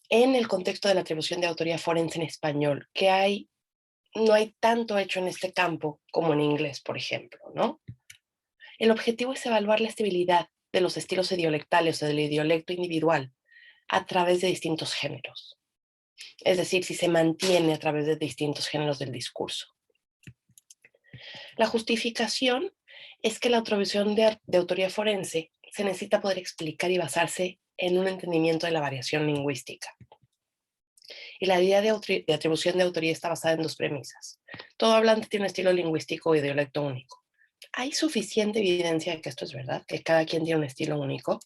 D: en el contexto de la atribución de autoría forense en español, que no hay tanto hecho en este campo como en inglés, por ejemplo, ¿no? El objetivo es evaluar la estabilidad de los estilos idiolectales o del idiolecto individual a través de distintos géneros. Es decir, si se mantiene a través de distintos géneros del discurso. La justificación es que la atribución de autoría forense se necesita poder explicar y basarse en un entendimiento de la variación lingüística. Y la idea de atribución de autoría está basada en 2 premisas. Todo hablante tiene un estilo lingüístico o dialecto único. ¿Hay suficiente evidencia de que esto es verdad? ¿Que cada quien tiene un estilo único?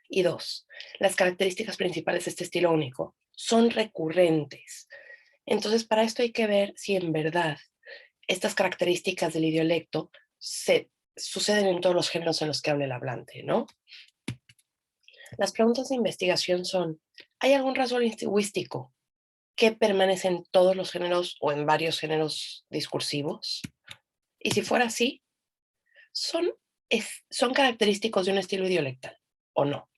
D: Y 2, las características principales de este estilo único son recurrentes. Entonces, para esto hay que ver si en verdad estas características del idiolecto suceden en todos los géneros en los que habla el hablante, ¿no? Las preguntas de investigación son: ¿hay algún rasgo lingüístico que permanece en todos los géneros o en varios géneros discursivos? Y si fuera así, ¿son característicos de un estilo idiolectal o no?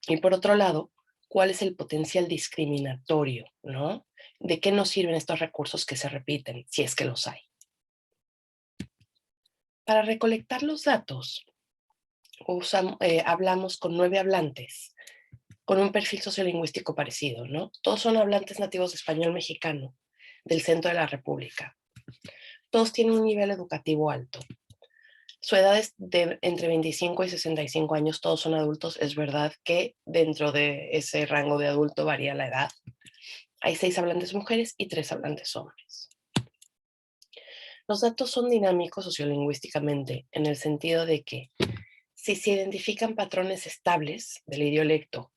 D: Y por otro lado, ¿cuál es el potencial discriminatorio, ¿no? ¿De qué nos sirven estos recursos que se repiten, si es que los hay? Para recolectar los datos, hablamos con 9 hablantes con un perfil sociolingüístico parecido, ¿no? Todos son hablantes nativos de español mexicano del centro de la República. Todos tienen un nivel educativo alto. Su edad es de entre 25 y 65 años, todos son adultos. Es verdad que dentro de ese rango de adulto varía la edad. Hay 6 hablantes mujeres y 3 hablantes hombres. Los datos son dinámicos sociolingüísticamente en el sentido de que si se identifican patrones estables del idiolecto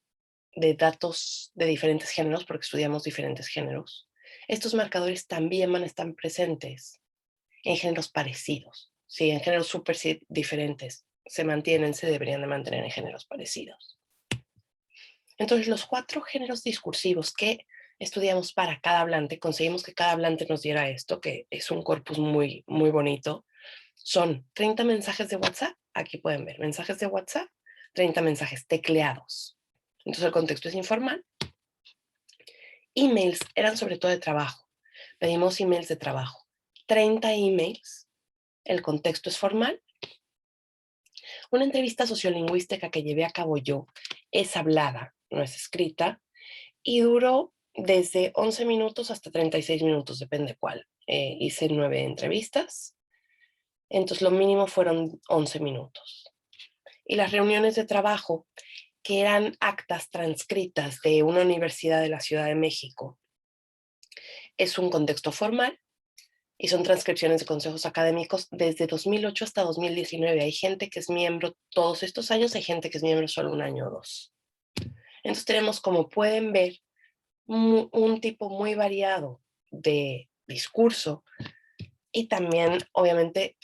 D: de datos de diferentes géneros, porque estudiamos diferentes géneros, estos marcadores también van a estar presentes en géneros parecidos. Si en géneros súper diferentes se mantienen, se deberían de mantener en géneros parecidos. Entonces, los 4 géneros discursivos que estudiamos para cada hablante, conseguimos que cada hablante nos diera esto, que es un corpus muy, muy bonito. Son 30 mensajes de WhatsApp, aquí pueden ver, mensajes de WhatsApp, 30 mensajes tecleados. Entonces el contexto es informal. Emails eran sobre todo de trabajo. Pedimos emails de trabajo. 30 emails. El contexto es formal. Una entrevista sociolingüística que llevé a cabo yo es hablada, no es escrita, y duró desde 11 minutos hasta 36 minutos, depende cuál. Hice 9 entrevistas, entonces lo mínimo fueron 11 minutos. Y las reuniones de trabajo, que eran actas transcritas de una universidad de la Ciudad de México, es un contexto formal y son transcripciones de consejos académicos desde 2008 hasta 2019. Hay gente que es miembro todos estos años, hay gente que es miembro solo un año o dos. Entonces tenemos, como pueden ver, un tipo muy variado de discurso y también, obviamente,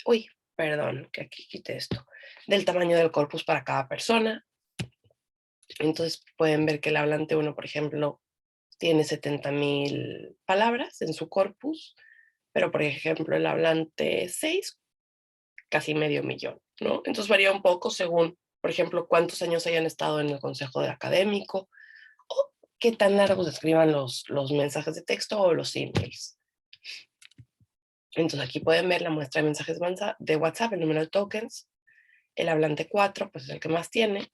D: perdón, que aquí quité esto, del tamaño del corpus para cada persona. Entonces pueden ver que el hablante 1, por ejemplo, tiene 70,000 palabras en su corpus, pero por ejemplo el hablante 6, casi 500,000, ¿no? Entonces varía un poco según, por ejemplo, cuántos años hayan estado en el consejo de académico o qué tan largos escriban los mensajes de texto o los emails. Entonces aquí pueden ver la muestra de mensajes de WhatsApp, el número de tokens. El hablante 4, pues es el que más tiene.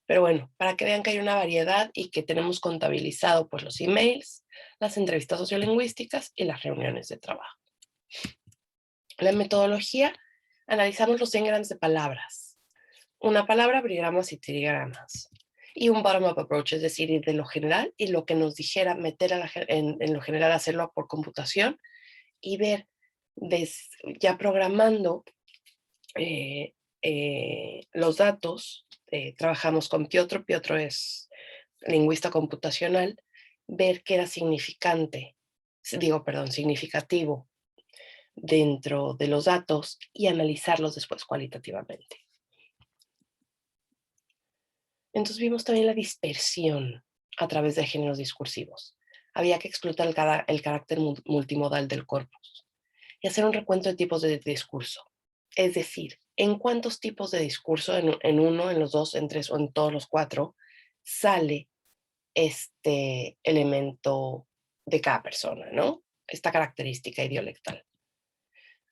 D: Pero bueno, para que vean que hay una variedad y que tenemos contabilizado pues los emails, las entrevistas sociolingüísticas y las reuniones de trabajo. La metodología, analizamos los 100 gramos de palabras. Una palabra, brigramas y trigramas. Y un bottom-up approach, es decir, ir de lo general y lo que nos dijera meter en lo general, hacerlo por computación y ver, ya programando los datos. Trabajamos con Piotr. Piotr es lingüista computacional. Ver qué era significativo dentro de los datos y analizarlos después cualitativamente. Entonces vimos también la dispersión a través de géneros discursivos. Había que explotar el carácter multimodal del corpus y hacer un recuento de tipos de discurso. Es decir, en cuántos tipos de discurso, en uno, en los dos, en tres o en todos los 4, sale este elemento de cada persona, ¿no? Esta característica idiolectal.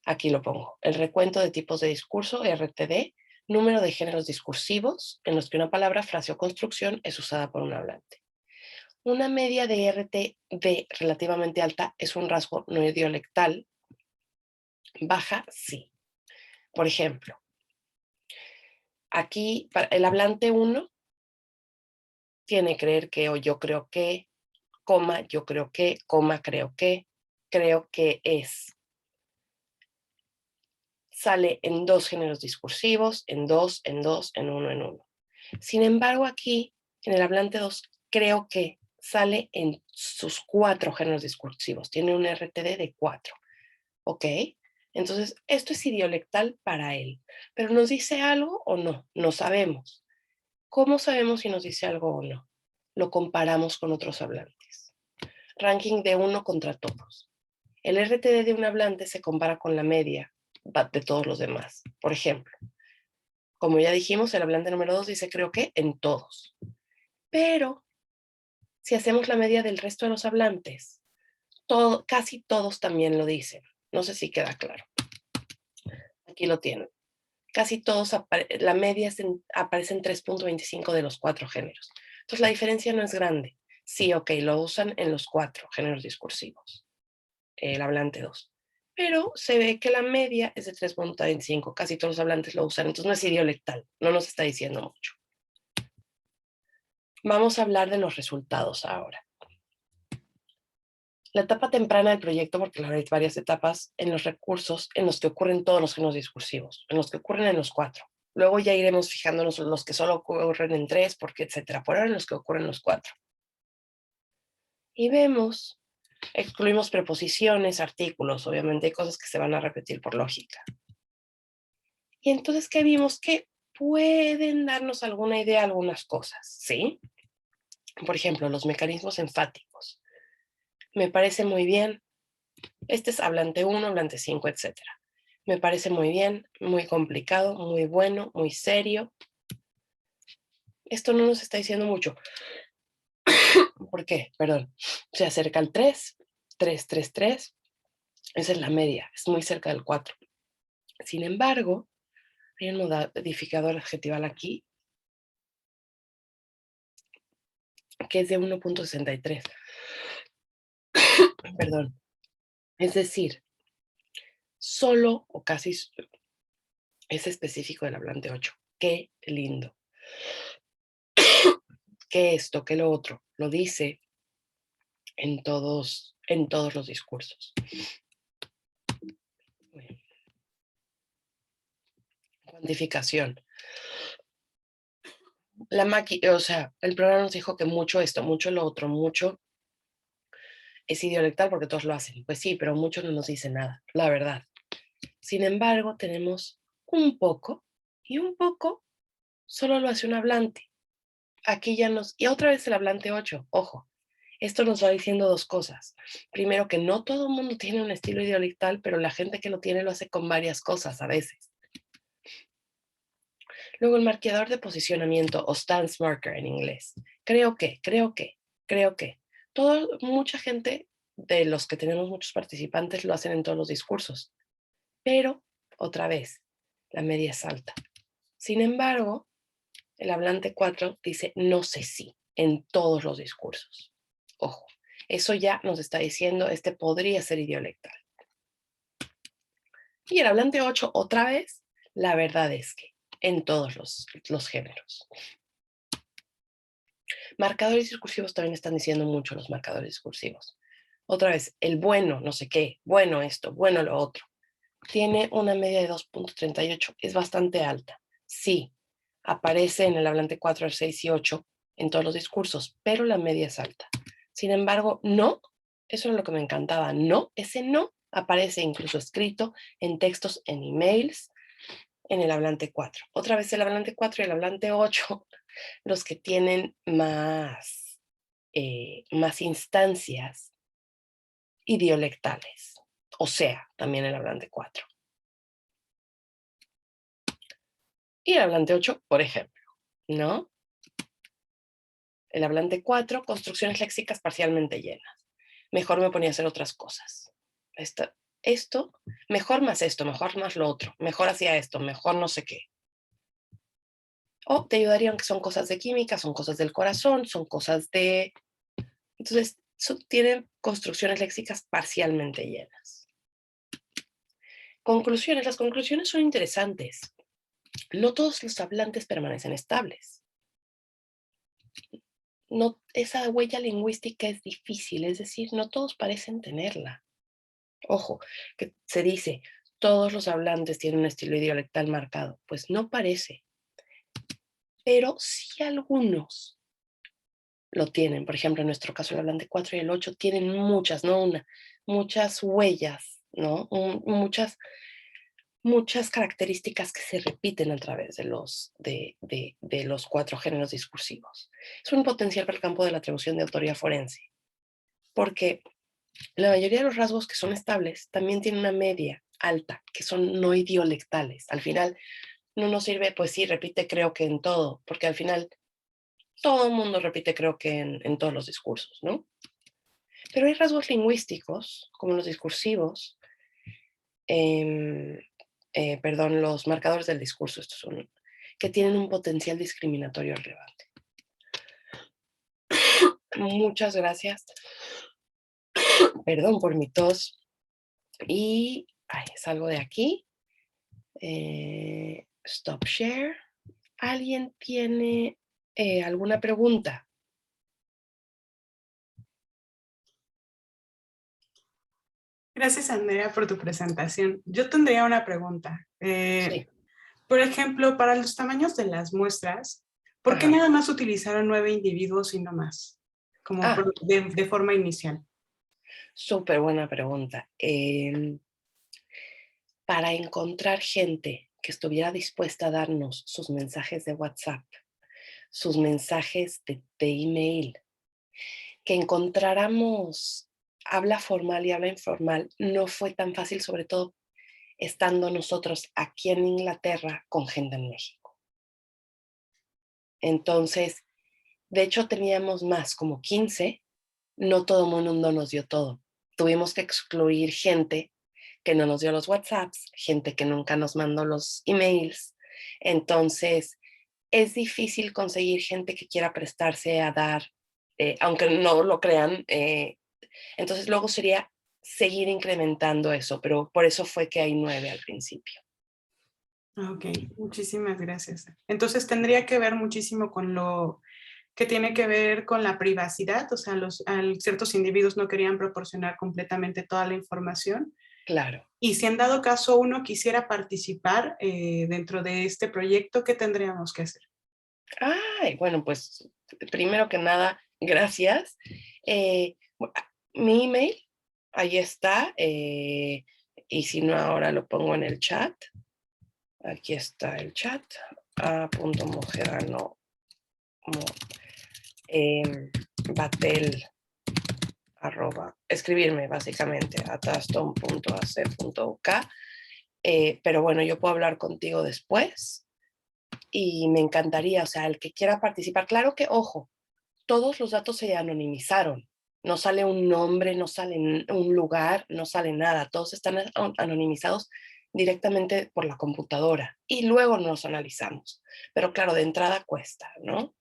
D: Aquí lo pongo. El recuento de tipos de discurso, RTD, número de géneros discursivos en los que una palabra, frase o construcción es usada por un hablante. Una media de RTD relativamente alta es un rasgo no idiolectal. Baja, sí. Por ejemplo, aquí el hablante 1 tiene creer que o yo creo que, coma, yo creo que, coma, creo que es. Sale en 2 géneros discursivos, en 2, en 2, en 1, en 1. Sin embargo, aquí, en el hablante 2, creo que sale en sus 4 géneros discursivos. Tiene un RTD de 4. ¿Ok? Entonces, esto es idiolectal para él. ¿Pero nos dice algo o no? No sabemos. ¿Cómo sabemos si nos dice algo o no? Lo comparamos con otros hablantes. Ranking de 1 contra todos. El RTD de un hablante se compara con la media de todos los demás. Por ejemplo, como ya dijimos, el hablante número 2 dice creo que en todos. Pero si hacemos la media del resto de los hablantes, casi todos también lo dicen. No sé si queda claro. Aquí lo tienen. Casi todos, la media aparece en 3.25 de los 4 géneros. Entonces la diferencia no es grande. Sí, ok, lo usan en los 4 géneros discursivos. El hablante 2. Pero se ve que la media es de 3.25. Casi todos los hablantes lo usan. Entonces no es idiolectal. No nos está diciendo mucho. Vamos a hablar de los resultados ahora. La etapa temprana del proyecto, porque hay varias etapas en los recursos en los que ocurren todos los géneros discursivos, en los que ocurren en los 4. Luego ya iremos fijándonos en los que solo ocurren en 3, porque etcétera. Por ahora en los que ocurren en los 4. Y vemos, excluimos preposiciones, artículos, obviamente hay cosas que se van a repetir por lógica. Y entonces, ¿qué vimos? Que pueden darnos alguna idea, algunas cosas, ¿sí? Por ejemplo, los mecanismos enfáticos. Me parece muy bien. Este es hablante 1, hablante 5, etc. Me parece muy bien, muy complicado, muy bueno, muy serio. Esto no nos está diciendo mucho. ¿Por qué? Perdón. Se acerca al 3, 3, 3, 3. Esa es la media, es muy cerca del 4. Sin embargo, hay un modificador adjetival aquí que es de 1.63. Perdón. Es decir, solo o casi es específico del hablante 8. Qué lindo. Que esto, que lo otro. Lo dice en todos los discursos. Bueno. Cuantificación. La máquina, o sea, el programa nos dijo que mucho esto, mucho lo otro, mucho es idiolectal porque todos lo hacen. Pues sí, pero mucho no nos dice nada, la verdad. Sin embargo, tenemos un poco y un poco solo lo hace un hablante. Aquí ya nos... Y otra vez el hablante 8, ojo. Esto nos va diciendo dos cosas. Primero, que no todo el mundo tiene un estilo idiolectal, pero la gente que lo tiene lo hace con varias cosas a veces. Luego el marcador de posicionamiento o stance marker en inglés. Creo que. Mucha gente de los que tenemos muchos participantes lo hacen en todos los discursos. Pero, otra vez, la media es alta. Sin embargo, el hablante 4 dice no sé si en todos los discursos. Ojo, eso ya nos está diciendo este podría ser idiolectal. Y el hablante 8, otra vez, la verdad es que en todos los géneros. Marcadores discursivos también están diciendo mucho los marcadores discursivos. Otra vez, el bueno, no sé qué, bueno esto, bueno lo otro. Tiene una media de 2.38, es bastante alta. Sí, aparece en el hablante 4, 6 y 8 en todos los discursos, pero la media es alta. Sin embargo, no, eso es lo que me encantaba, no, ese no aparece incluso escrito en textos, en emails, en el hablante 4. Otra vez el hablante 4 y el hablante 8, los que tienen más instancias idiolectales. O sea, también el hablante 4. Y el hablante 8, por ejemplo, ¿no? El hablante 4, construcciones léxicas parcialmente llenas. Mejor me ponía a hacer otras cosas. Esto, mejor más esto, mejor más lo otro, mejor hacía esto, mejor no sé qué. O te ayudarían que son cosas de química, son cosas del corazón, son cosas de... Entonces, tienen construcciones léxicas parcialmente llenas. Conclusiones. Las conclusiones son interesantes. No todos los hablantes permanecen estables. No, esa huella lingüística es difícil, es decir, no todos parecen tenerla. Ojo, que se dice, todos los hablantes tienen un estilo idiolectal marcado. Pues no parece. Pero sí algunos lo tienen. Por ejemplo, en nuestro caso, el hablante 4 y el 8 tienen muchas, no una, muchas huellas, ¿no? Muchas características que se repiten a través de los 4 géneros discursivos. Es un potencial para el campo de la atribución de autoría forense, porque la mayoría de los rasgos que son estables también tienen una media alta, que son no idiolectales. Al final no nos sirve, pues sí, repite creo que en todo, porque al final todo el mundo repite creo que en todos los discursos, ¿no? Pero hay rasgos lingüísticos, como los discursivos, los marcadores del discurso, estos son, que tienen un potencial discriminatorio relevante. Muchas gracias. Perdón por mi tos. Y salgo de aquí. Stop share. ¿Alguien tiene alguna pregunta?
A: Gracias, Andrea, por tu presentación. Yo tendría una pregunta.
D: Sí.
A: Por ejemplo, para los tamaños de las muestras, ¿por qué nada más utilizaron 9 individuos y no más? Como de forma inicial.
D: Súper buena pregunta. Para encontrar gente que estuviera dispuesta a darnos sus mensajes de WhatsApp, sus mensajes de email, que encontráramos habla formal y habla informal, no fue tan fácil, sobre todo estando nosotros aquí en Inglaterra con gente en México. Entonces, de hecho teníamos más, como 15, no todo el mundo nos dio todo. Tuvimos que excluir gente que no nos dio los WhatsApps, gente que nunca nos mandó los emails. Entonces, es difícil conseguir gente que quiera prestarse a dar, aunque no lo crean. Entonces, luego sería seguir incrementando eso, pero por eso fue que hay 9 al principio.
A: Ok, muchísimas gracias. Entonces tendría que ver muchísimo con lo que tiene que ver con la privacidad, o sea, ciertos individuos no querían proporcionar completamente toda la información.
D: Claro.
A: Y si en dado caso uno quisiera participar dentro de este proyecto, ¿qué tendríamos que hacer?
D: Ay, bueno, pues primero que nada, gracias. Mi email, ahí está. Y si no, ahora lo pongo en el chat. Aquí está el chat. a.mojedano batel escribirme básicamente a taston.ac.uk. Pero bueno, yo puedo hablar contigo después y me encantaría, o sea, el que quiera participar, claro que, ojo, todos los datos se anonimizaron. No sale un nombre, no sale un lugar, no sale nada. Todos están anonimizados directamente por la computadora y luego nos analizamos. Pero claro, de entrada cuesta, ¿no?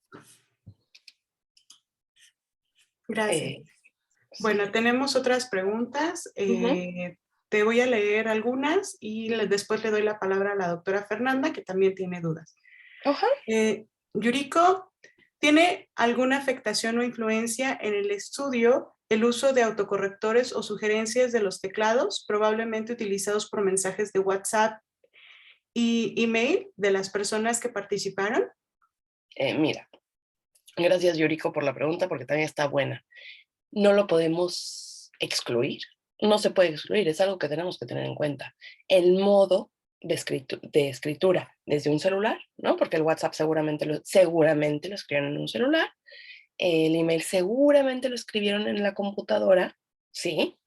A: Gracias.
D: Sí.
A: Bueno, tenemos otras preguntas. Te voy a leer algunas y después le doy la palabra a la doctora Fernanda, que también tiene dudas.
D: Ajá.
A: Yuriko, ¿tiene alguna afectación o influencia en el estudio el uso de autocorrectores o sugerencias de los teclados, probablemente utilizados por mensajes de WhatsApp y email de las personas que participaron?
D: Mira, gracias Yuriko por la pregunta porque también está buena. No lo podemos excluir, no se puede excluir, es algo que tenemos que tener en cuenta. El modo de escritura desde un celular, ¿no? Porque el WhatsApp seguramente lo escribieron en un celular, el email seguramente lo escribieron en la computadora, ¿sí?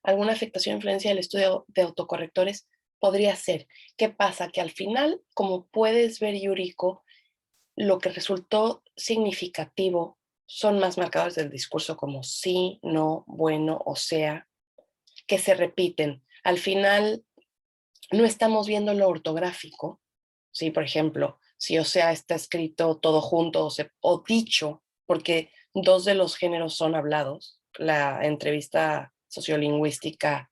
D: Alguna afectación o influencia del estudio de autocorrectores podría ser. ¿Qué pasa? Que al final, como puedes ver, Yuriko, lo que resultó significativo son más marcadores del discurso como sí, no, bueno, o sea, que se repiten. Al final, no estamos viendo lo ortográfico, ¿sí? Por ejemplo, si o sea está escrito todo junto o dicho, porque 2 de los géneros son hablados, la entrevista sociolingüística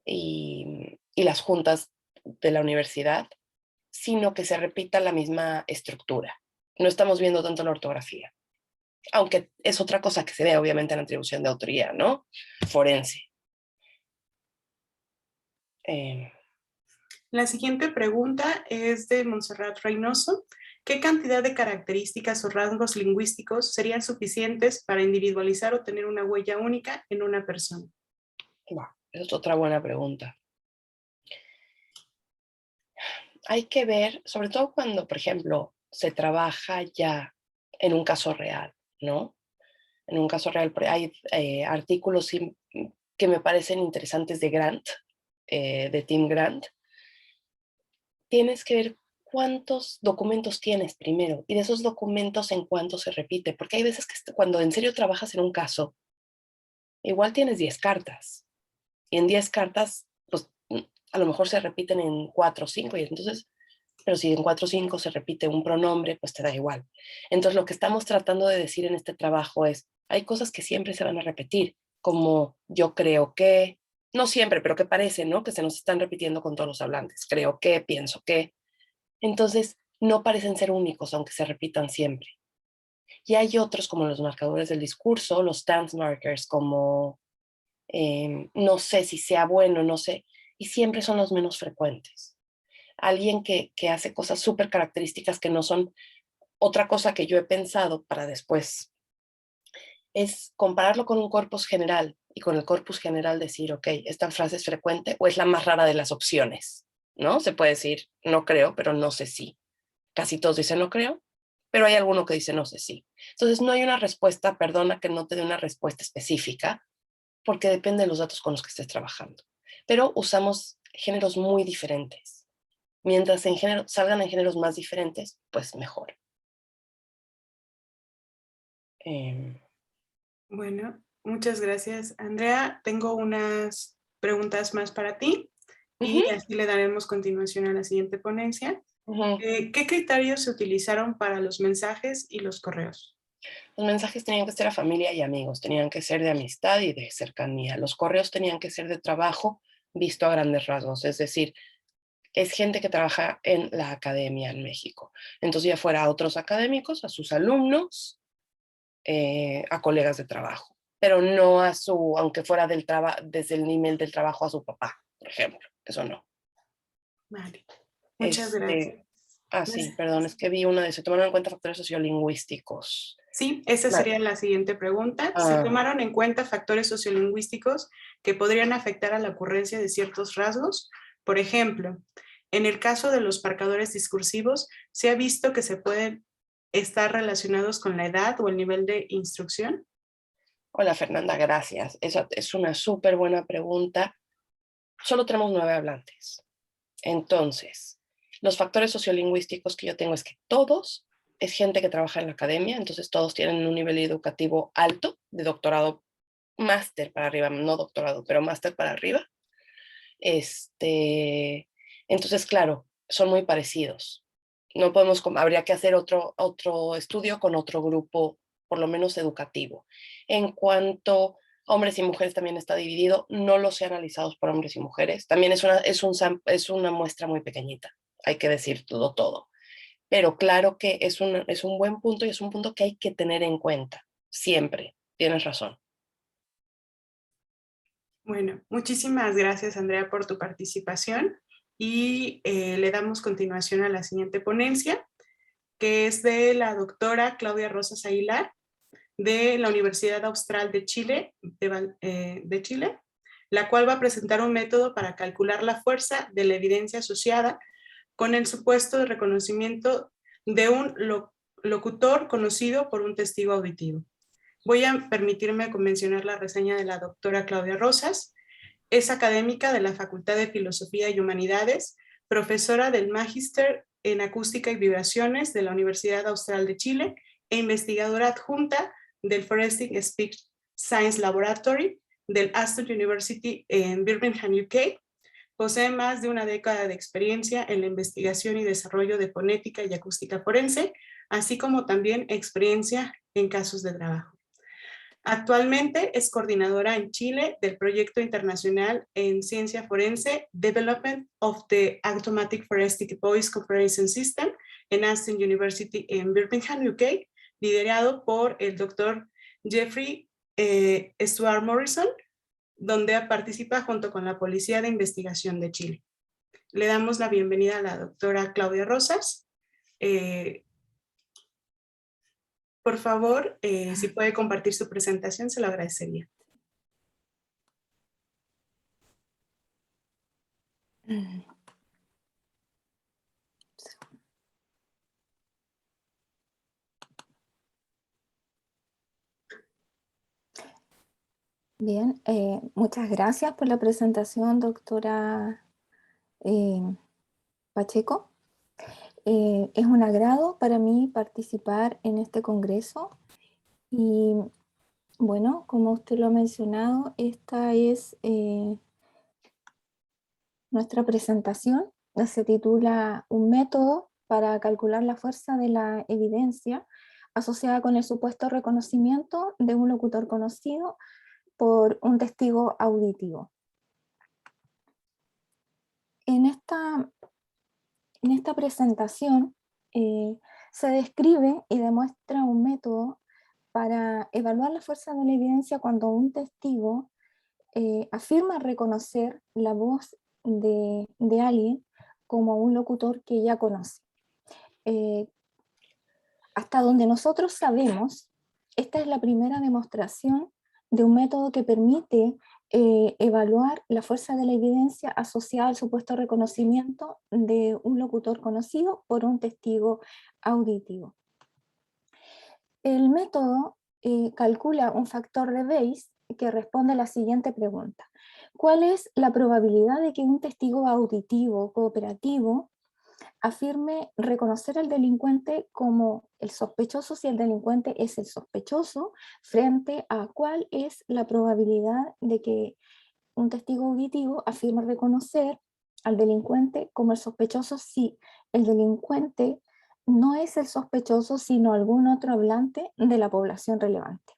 D: y las juntas de la universidad, sino que se repita la misma estructura. No estamos viendo tanto la ortografía, aunque es otra cosa que se ve obviamente en la atribución de autoría, ¿no? Forense.
A: La siguiente pregunta es de Montserrat Reynoso. ¿Qué cantidad de características o rasgos lingüísticos serían suficientes para individualizar o tener una huella única en una persona?
D: Wow, es otra buena pregunta. Hay que ver, sobre todo cuando, por ejemplo, se trabaja ya en un caso real, ¿no? En un caso real hay artículos que me parecen interesantes de Grant, de Tim Grant. Tienes que ver cuántos documentos tienes primero y de esos documentos en cuánto se repite, porque hay veces que cuando en serio trabajas en un caso, igual tienes 10 cartas y en 10 cartas, pues a lo mejor se repiten en 4 o 5 y entonces, pero si en 4 o 5 se repite un pronombre, pues te da igual. Entonces lo que estamos tratando de decir en este trabajo es, hay cosas que siempre se van a repetir, como yo creo que, no siempre, pero que parece, ¿no? Que se nos están repitiendo con todos los hablantes. Creo que, pienso que. Entonces, no parecen ser únicos, aunque se repitan siempre. Y hay otros como los marcadores del discurso, los stance markers, como no sé si sea bueno, no sé, y siempre son los menos frecuentes. Alguien que hace cosas súper características que no son otra cosa que yo he pensado para después, es compararlo con un corpus general y con el corpus general decir, ok, esta frase es frecuente o es la más rara de las opciones, ¿no? Se puede decir, no creo, pero no sé si. Casi todos dicen no creo, pero hay alguno que dice no sé si. Entonces no hay una respuesta, perdona que no te dé una respuesta específica, porque depende de los datos con los que estés trabajando. Pero usamos géneros muy diferentes. Mientras salgan en géneros más diferentes, pues mejor.
A: Bueno, muchas gracias, Andrea. Tengo unas preguntas más para ti y así le daremos continuación a la siguiente ponencia. ¿Qué criterios se utilizaron para los mensajes y los correos?
D: Los mensajes tenían que ser a familia y amigos, tenían que ser de amistad y de cercanía. Los correos tenían que ser de trabajo visto a grandes rasgos, es decir, es gente que trabaja en la academia en México. Entonces ya fuera a otros académicos, a sus alumnos, a colegas de trabajo, pero no a su, aunque fuera desde el nivel del trabajo a su papá, por ejemplo, eso no.
A: Vale, muchas gracias.
D: Sí, perdón, es que vi una de se tomaron en cuenta factores sociolingüísticos.
A: Sí, esa sería la siguiente pregunta. ¿Se tomaron en cuenta factores sociolingüísticos que podrían afectar a la ocurrencia de ciertos rasgos? Por ejemplo, en el caso de los marcadores discursivos, ¿se ha visto que se pueden estar relacionados con la edad o el nivel de instrucción?
D: Hola Fernanda, gracias. Esa es una súper buena pregunta. Solo tenemos 9 hablantes. Entonces, los factores sociolingüísticos que yo tengo es que todos es gente que trabaja en la academia, entonces todos tienen un nivel educativo alto, de doctorado, máster para arriba, no doctorado, pero máster para arriba. Entonces, claro, son muy parecidos. No podemos, habría que hacer otro estudio con otro grupo, por lo menos educativo. En cuanto a hombres y mujeres también está dividido, no los he analizado por hombres y mujeres. También es una muestra muy pequeñita, hay que decir todo. Pero claro que es un buen punto y es un punto que hay que tener en cuenta, siempre. Tienes razón.
A: Bueno, muchísimas gracias, Andrea, por tu participación y le damos continuación a la siguiente ponencia, que es de la doctora Claudia Rosas Aguilar, de la Universidad Austral de Chile, Chile, la cual va a presentar un método para calcular la fuerza de la evidencia asociada con el supuesto de reconocimiento de un locutor conocido por un testigo auditivo. Voy a permitirme mencionar la reseña de la doctora Claudia Rosas. Es académica de la Facultad de Filosofía y Humanidades, profesora del Magíster en Acústica y Vibraciones de la Universidad Austral de Chile e investigadora adjunta del Forensic Speech Science Laboratory del Aston University en Birmingham, UK. Posee más de una década de experiencia en la investigación y desarrollo de fonética y acústica forense, así como también experiencia en casos de trabajo. Actualmente es coordinadora en Chile del proyecto internacional en ciencia forense Development of the Automatic Forensic Voice Comparison System en Aston University en Birmingham, UK, liderado por el doctor Jeffrey Stuart Morrison, donde participa junto con la Policía de Investigación de Chile. Le damos la bienvenida a la doctora Claudia Rosas. Por favor, si puede compartir su presentación, se lo agradecería.
E: Bien, muchas gracias por la presentación, doctora Pacheco. Es un agrado para mí participar en este congreso y bueno, como usted lo ha mencionado, esta es nuestra presentación. Se titula Un método para calcular la fuerza de la evidencia asociada con el supuesto reconocimiento de un locutor conocido por un testigo auditivo. En esta presentación se describe y demuestra un método para evaluar la fuerza de la evidencia cuando un testigo afirma reconocer la voz de alguien como un locutor que ya conoce. Hasta donde nosotros sabemos, esta es la primera demostración de un método que permite evaluar la fuerza de la evidencia asociada al supuesto reconocimiento de un locutor conocido por un testigo auditivo. El método calcula un factor de Bayes que responde a la siguiente pregunta: ¿cuál es la probabilidad de que un testigo auditivo cooperativo afirme reconocer al delincuente como el sospechoso si el delincuente es el sospechoso, frente a cuál es la probabilidad de que un testigo auditivo afirme reconocer al delincuente como el sospechoso si el delincuente no es el sospechoso, sino algún otro hablante de la población relevante.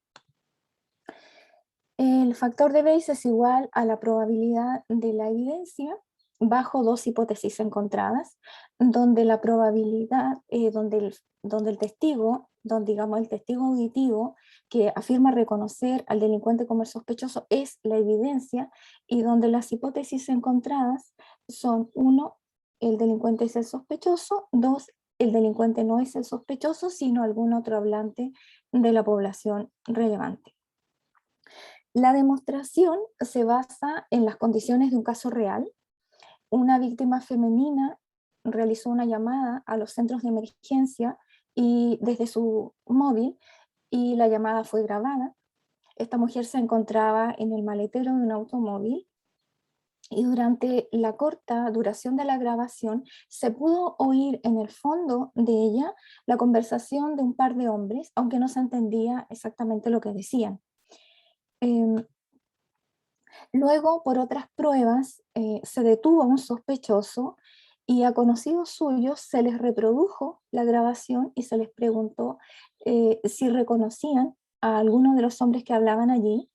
E: El factor de Bayes es igual a la probabilidad de la evidencia bajo dos hipótesis encontradas, donde la probabilidad, donde el testigo, digamos el testigo auditivo que afirma reconocer al delincuente como el sospechoso es la evidencia, y donde las hipótesis encontradas son: 1, el delincuente es el sospechoso; 2, el delincuente no es el sospechoso, sino algún otro hablante de la población relevante. La demostración se basa en las condiciones de un caso real. Una víctima femenina realizó una llamada a los centros de emergencia y desde su móvil, y la llamada fue grabada. Esta mujer se encontraba en el maletero de un automóvil, y durante la corta duración de la grabación se pudo oír en el fondo de ella la conversación de un par de hombres, aunque no se entendía exactamente lo que decían. Luego, por otras pruebas, se detuvo a un sospechoso, y a conocidos suyos se les reprodujo la grabación y se les preguntó si reconocían a alguno de los hombres que hablaban allí,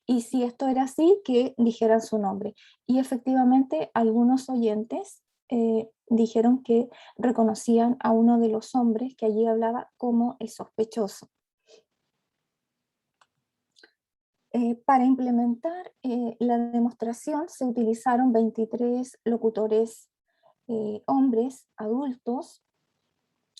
E: y si esto era así, que dijeran su nombre. Y efectivamente algunos oyentes dijeron que reconocían a uno de los hombres que allí hablaba como el sospechoso. Para implementar la demostración se utilizaron 23 locutores hombres adultos,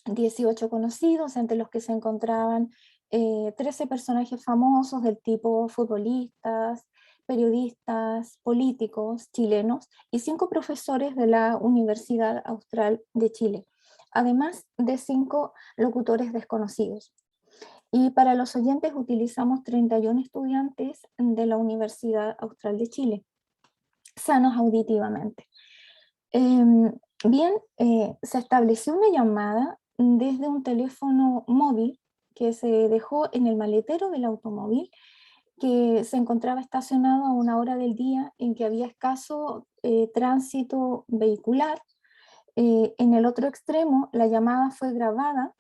E: 18 conocidos, entre los que se encontraban 13 personajes famosos del tipo futbolistas, periodistas, políticos chilenos, y 5 profesores de la Universidad Austral de Chile, además de 5 locutores desconocidos. Y para los oyentes utilizamos 31 estudiantes de la Universidad Austral de Chile, sanos auditivamente. Se estableció una llamada desde un teléfono móvil que se dejó en el maletero del automóvil, que se encontraba estacionado a una hora del día en que había escaso tránsito vehicular. En el otro extremo, la llamada fue grabada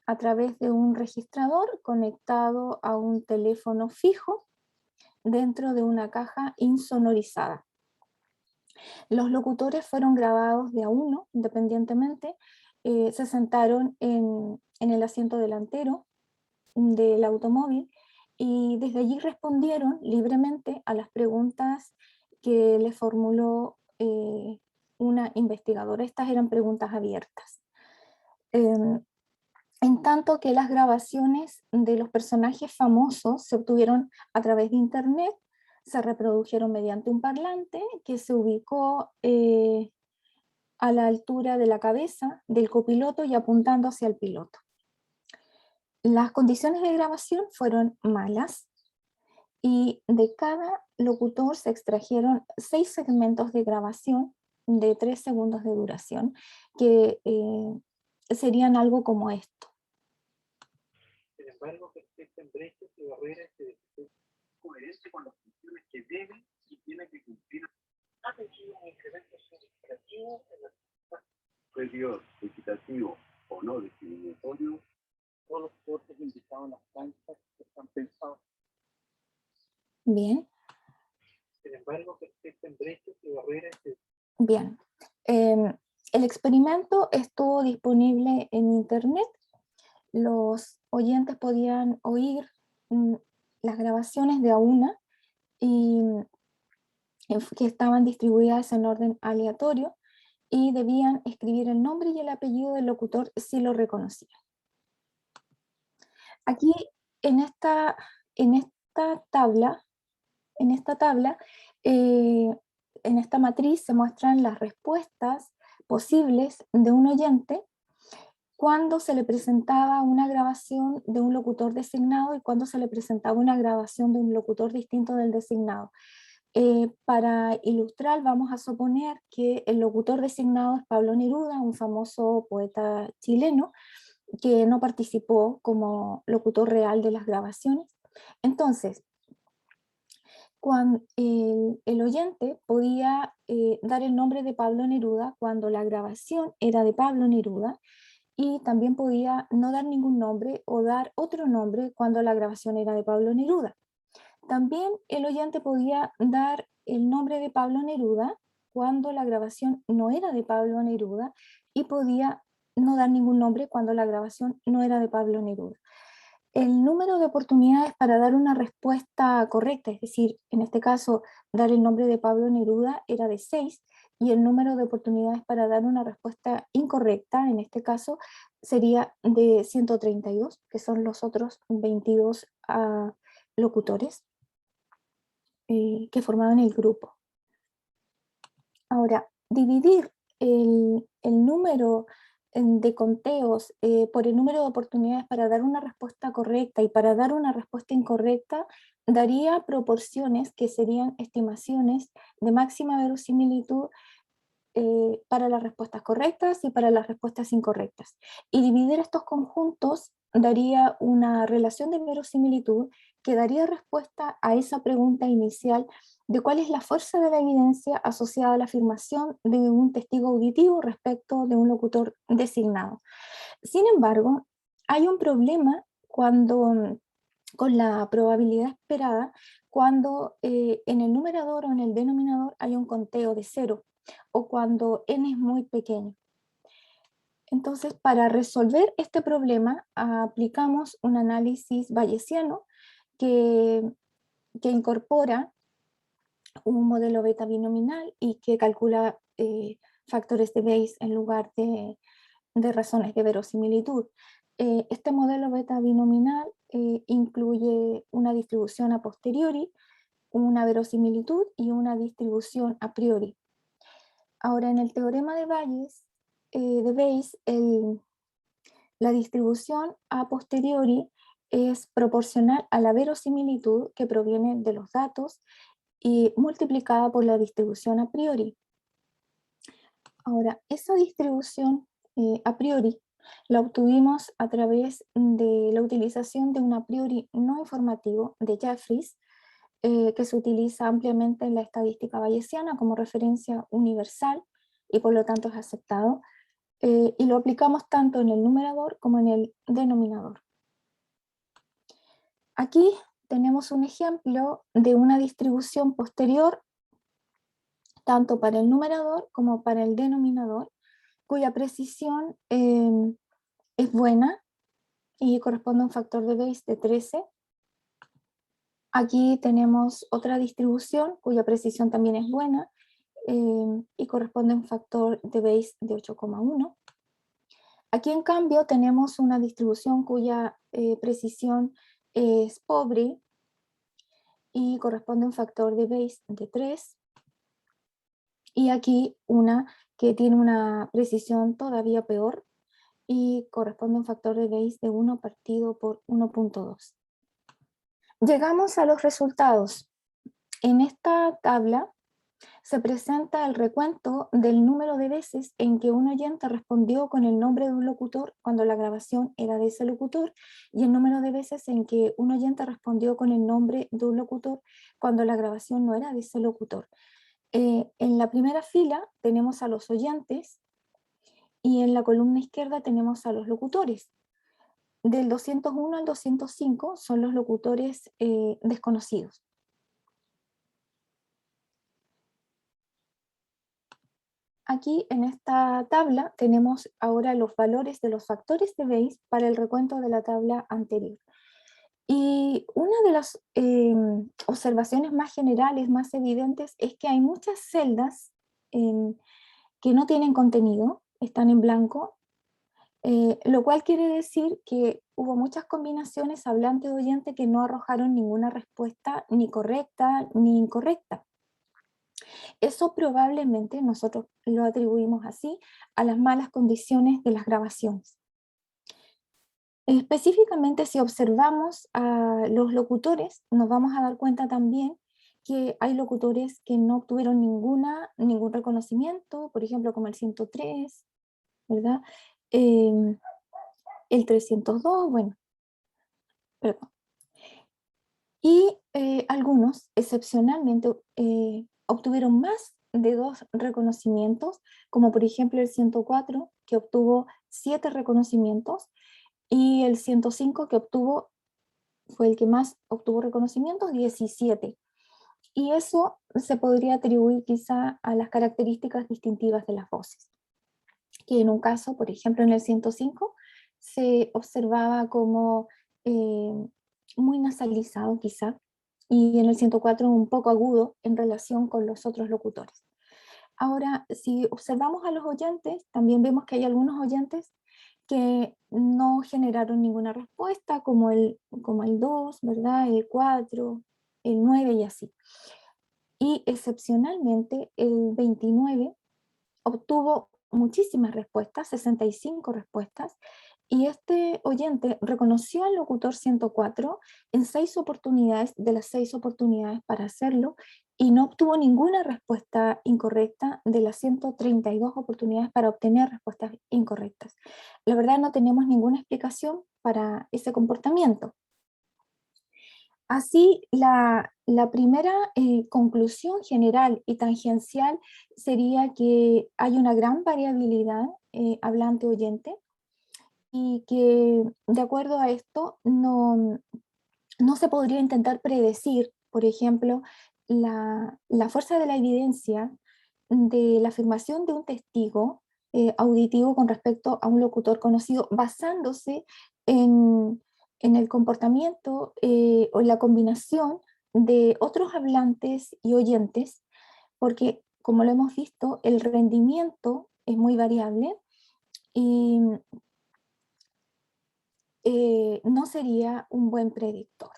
E: a través de un registrador conectado a un teléfono fijo dentro de una caja insonorizada. Los locutores fueron grabados de a uno, independientemente. Se sentaron en el asiento delantero del automóvil, y desde allí respondieron libremente a las preguntas que les formuló una investigadora. Estas eran preguntas abiertas. En tanto que las grabaciones de los personajes famosos se obtuvieron a través de internet, se reprodujeron mediante un parlante que se ubicó a la altura de la cabeza del copiloto y apuntando hacia el piloto. Las condiciones de grabación fueron malas, y de cada locutor se extrajeron 6 segmentos de grabación de 3 segundos de duración, que serían algo como esto.
F: Sin embargo, persisten brechas y barreras que dificultan coherencia con las funciones que debe y tiene que cumplir. Ha tenido un incremento significativo en la superior, equitativo o no discriminatorio. Todos los cortes indicados en las canchas están pensados.
E: Bien.
F: Sin embargo, persisten brechas y barreras que...
E: Bien. El experimento estuvo disponible en internet. Los oyentes podían oír las grabaciones de a una, y que estaban distribuidas en orden aleatorio, y debían escribir el nombre y el apellido del locutor si lo reconocían. Aquí en esta tabla, en esta matriz se muestran las respuestas posibles de un oyente cuando se le presentaba una grabación de un locutor designado y cuando se le presentaba una grabación de un locutor distinto del designado. Para ilustrar, vamos a suponer que el locutor designado es Pablo Neruda, un famoso poeta chileno, que no participó como locutor real de las grabaciones. Entonces, cuando el oyente podía dar el nombre de Pablo Neruda cuando la grabación era de Pablo Neruda, y también podía no dar ningún nombre o dar otro nombre cuando la grabación era de Pablo Neruda. También el oyente podía dar el nombre de Pablo Neruda cuando la grabación no era de Pablo Neruda, y podía no dar ningún nombre cuando la grabación no era de Pablo Neruda. El número de oportunidades para dar una respuesta correcta, es decir, en este caso, dar el nombre de Pablo Neruda, era de 6, y el número de oportunidades para dar una respuesta incorrecta, en este caso, sería de 132, que son los otros 22 locutores que formaban el grupo. Ahora, dividir el número de conteos por el número de oportunidades para dar una respuesta correcta y para dar una respuesta incorrecta daría proporciones que serían estimaciones de máxima verosimilitud para las respuestas correctas y para las respuestas incorrectas. Y dividir estos conjuntos daría una relación de verosimilitud que daría respuesta a esa pregunta inicial de cuál es la fuerza de la evidencia asociada a la afirmación de un testigo auditivo respecto de un locutor designado. Sin embargo, hay un problema con la probabilidad esperada cuando en el numerador o en el denominador hay un conteo de 0, o cuando n es muy pequeño. Entonces, para resolver este problema, aplicamos un análisis bayesiano que incorpora un modelo beta binominal y que calcula factores de Bayes en lugar de razones de verosimilitud. Este modelo beta binominal incluye una distribución a posteriori, una verosimilitud y una distribución a priori. Ahora, en el teorema de Bayes, la distribución a posteriori es proporcional a la verosimilitud que proviene de los datos y multiplicada por la distribución a priori. Ahora, esa distribución a priori la obtuvimos a través de la utilización de un a priori no informativo de Jeffreys, que se utiliza ampliamente en la estadística bayesiana como referencia universal y por lo tanto es aceptado, y lo aplicamos tanto en el numerador como en el denominador. Aquí tenemos un ejemplo de una distribución posterior tanto para el numerador como para el denominador, cuya precisión es buena y corresponde a un factor de Bayes de 13. Aquí tenemos otra distribución cuya precisión también es buena y corresponde a un factor de Bayes de 8,1. Aquí en cambio tenemos una distribución cuya precisión es pobre y corresponde a un factor de Bayes de 3. Y aquí una que tiene una precisión todavía peor y corresponde a un factor de Bayes de 1 partido por 1.2. Llegamos a los resultados. En esta tabla se presenta el recuento del número de veces en que un oyente respondió con el nombre de un locutor cuando la grabación era de ese locutor, y el número de veces en que un oyente respondió con el nombre de un locutor cuando la grabación no era de ese locutor. En la primera fila tenemos a los oyentes y en la columna izquierda tenemos a los locutores. Del 201 al 205 son los locutores desconocidos. Aquí en esta tabla tenemos ahora los valores de los factores de Bayes para el recuento de la tabla anterior. Y una de las observaciones más generales, más evidentes, es que hay muchas celdas que no tienen contenido, están en blanco, lo cual quiere decir que hubo muchas combinaciones hablante-oyente que no arrojaron ninguna respuesta ni correcta ni incorrecta. Eso probablemente nosotros lo atribuimos así a las malas condiciones de las grabaciones. Específicamente, si observamos a los locutores, nos vamos a dar cuenta también que hay locutores que no obtuvieron ningún reconocimiento, por ejemplo, como el 103, ¿verdad? El 302, bueno, perdón. Y algunos, excepcionalmente, obtuvieron más de 2 reconocimientos, como por ejemplo el 104, que obtuvo 7 reconocimientos, y el 105, que fue el que más obtuvo reconocimientos, 17. Y eso se podría atribuir quizá a las características distintivas de las voces, que en un caso, por ejemplo, en el 105, se observaba como muy nasalizado quizá, y en el 104 un poco agudo en relación con los otros locutores. Ahora, si observamos a los oyentes, también vemos que hay algunos oyentes que no generaron ninguna respuesta, como el 2, ¿verdad? El 4, el 9 y así. Y excepcionalmente el 29 obtuvo muchísimas respuestas, 65 respuestas, y este oyente reconoció al locutor 104 en 6 oportunidades, de las 6 oportunidades para hacerlo, y no obtuvo ninguna respuesta incorrecta de las 132 oportunidades para obtener respuestas incorrectas. La verdad no tenemos ninguna explicación para ese comportamiento. Así, la primera conclusión general y tangencial sería que hay una gran variabilidad hablante-oyente, y que de acuerdo a esto no se podría intentar predecir, por ejemplo, la fuerza de la evidencia de la afirmación de un testigo auditivo con respecto a un locutor conocido, basándose en el comportamiento o en la combinación de otros hablantes y oyentes, porque como lo hemos visto, el rendimiento es muy variable y no sería un buen predictor.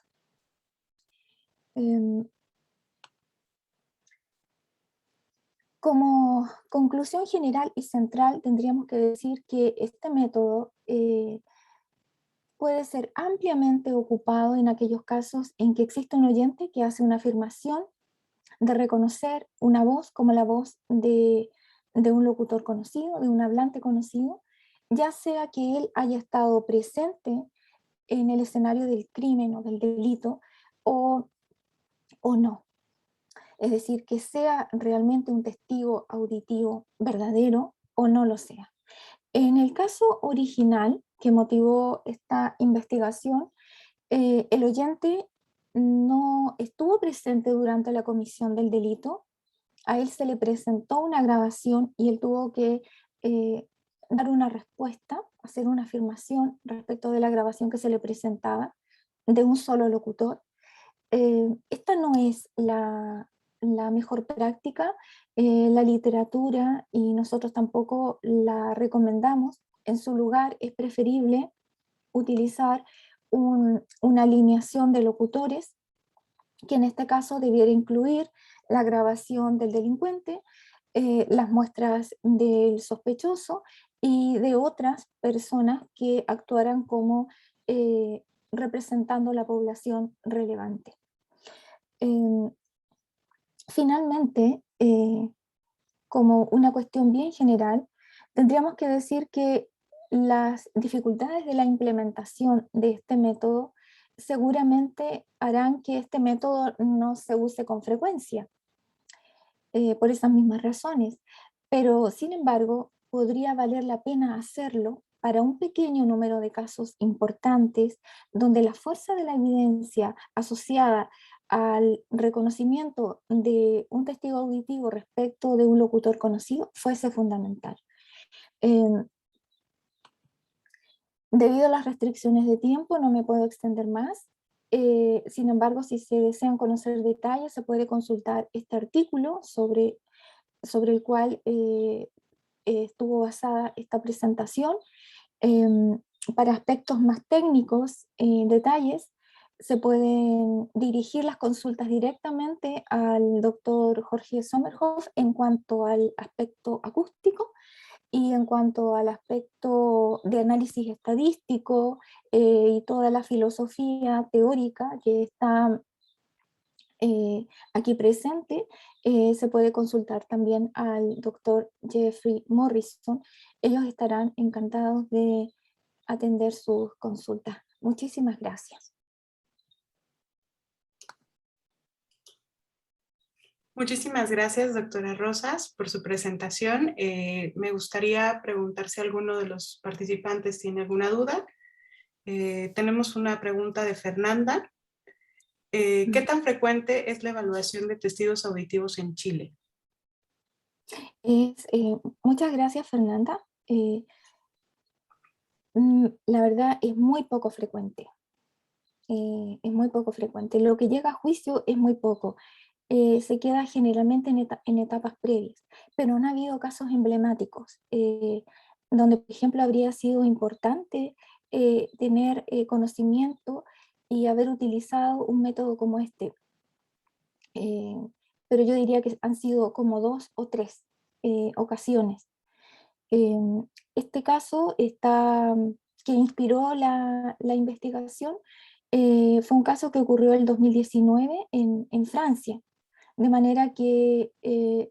E: Como conclusión general y central, tendríamos que decir que este método puede ser ampliamente ocupado en aquellos casos en que existe un oyente que hace una afirmación de reconocer una voz como la voz de un locutor conocido, de un hablante conocido, ya sea que él haya estado presente en el escenario del crimen o del delito o no. Es decir, que sea realmente un testigo auditivo verdadero o no lo sea. En el caso original que motivó esta investigación, el oyente no estuvo presente durante la comisión del delito. A él se le presentó una grabación y él tuvo que dar una respuesta, hacer una afirmación respecto de la grabación que se le presentaba de un solo locutor. Esta no es la mejor práctica, la literatura y nosotros tampoco la recomendamos. En su lugar es preferible utilizar una alineación de locutores, que en este caso debiera incluir la grabación del delincuente, las muestras del sospechoso y de otras personas que actuaran como representando la población relevante. Finalmente, como una cuestión bien general, tendríamos que decir que las dificultades de la implementación de este método seguramente harán que este método no se use con frecuencia, por esas mismas razones. Pero, sin embargo, podría valer la pena hacerlo para un pequeño número de casos importantes donde la fuerza de la evidencia asociada al reconocimiento de un testigo auditivo respecto de un locutor conocido fuese fundamental. Debido a las restricciones de tiempo no me puedo extender más. Sin embargo, si se desean conocer detalles, se puede consultar este artículo sobre el cual estuvo basada esta presentación. Para aspectos más técnicos, detalles, se pueden dirigir las consultas directamente al doctor Jorge Sommerhoff en cuanto al aspecto acústico y en cuanto al aspecto de análisis estadístico y toda la filosofía teórica que está aquí presente, se puede consultar también al doctor Jeffrey Morrison. Ellos estarán encantados de atender sus consultas. Muchísimas gracias.
A: Muchísimas gracias, doctora Rosas, por su presentación. Me gustaría preguntar si alguno de los participantes tiene alguna duda. Tenemos una pregunta de Fernanda. ¿Qué tan frecuente es la evaluación de testigos auditivos en Chile?
E: Muchas gracias, Fernanda. La verdad es muy poco frecuente. Es muy poco frecuente. Lo que llega a juicio es muy poco. Se queda generalmente en etapas previas, pero han habido casos emblemáticos donde, por ejemplo, habría sido importante tener conocimiento y haber utilizado un método como este. Pero yo diría que han sido como 2 o 3 ocasiones. Este caso que inspiró la investigación fue un caso que ocurrió el 2019 en Francia, de manera que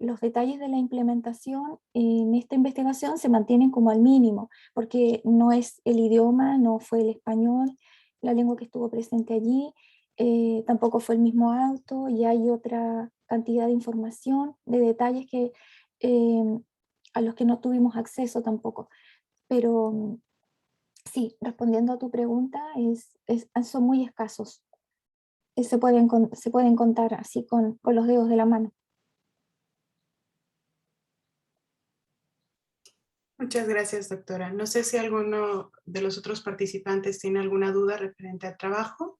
E: los detalles de la implementación en esta investigación se mantienen como al mínimo, porque no es el idioma, no fue el español, la lengua que estuvo presente allí, tampoco fue el mismo auto, y hay otra cantidad de información, de detalles a los que no tuvimos acceso tampoco. Pero sí, respondiendo a tu pregunta, son muy escasos. Se pueden contar así con los dedos de la mano.
A: Muchas gracias, doctora. No sé si alguno de los otros participantes tiene alguna duda referente al trabajo.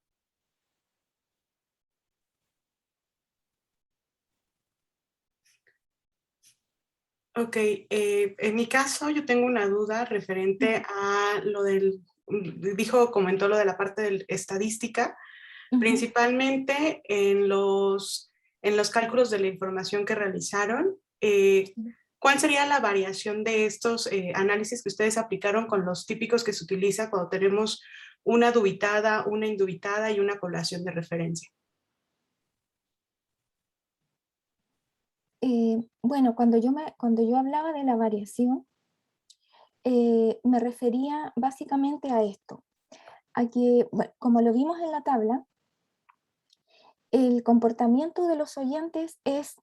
A: Ok, en mi caso yo tengo una duda referente a lo comentó lo de la parte de estadística, principalmente en los cálculos de la información que realizaron. ¿Cuál sería la variación de estos análisis que ustedes aplicaron con los típicos que se utiliza cuando tenemos una dubitada, una indubitada y una población de referencia?
E: Bueno, cuando yo hablaba de la variación, me refería básicamente a esto, a que, bueno, como lo vimos en la tabla, el comportamiento de los oyentes es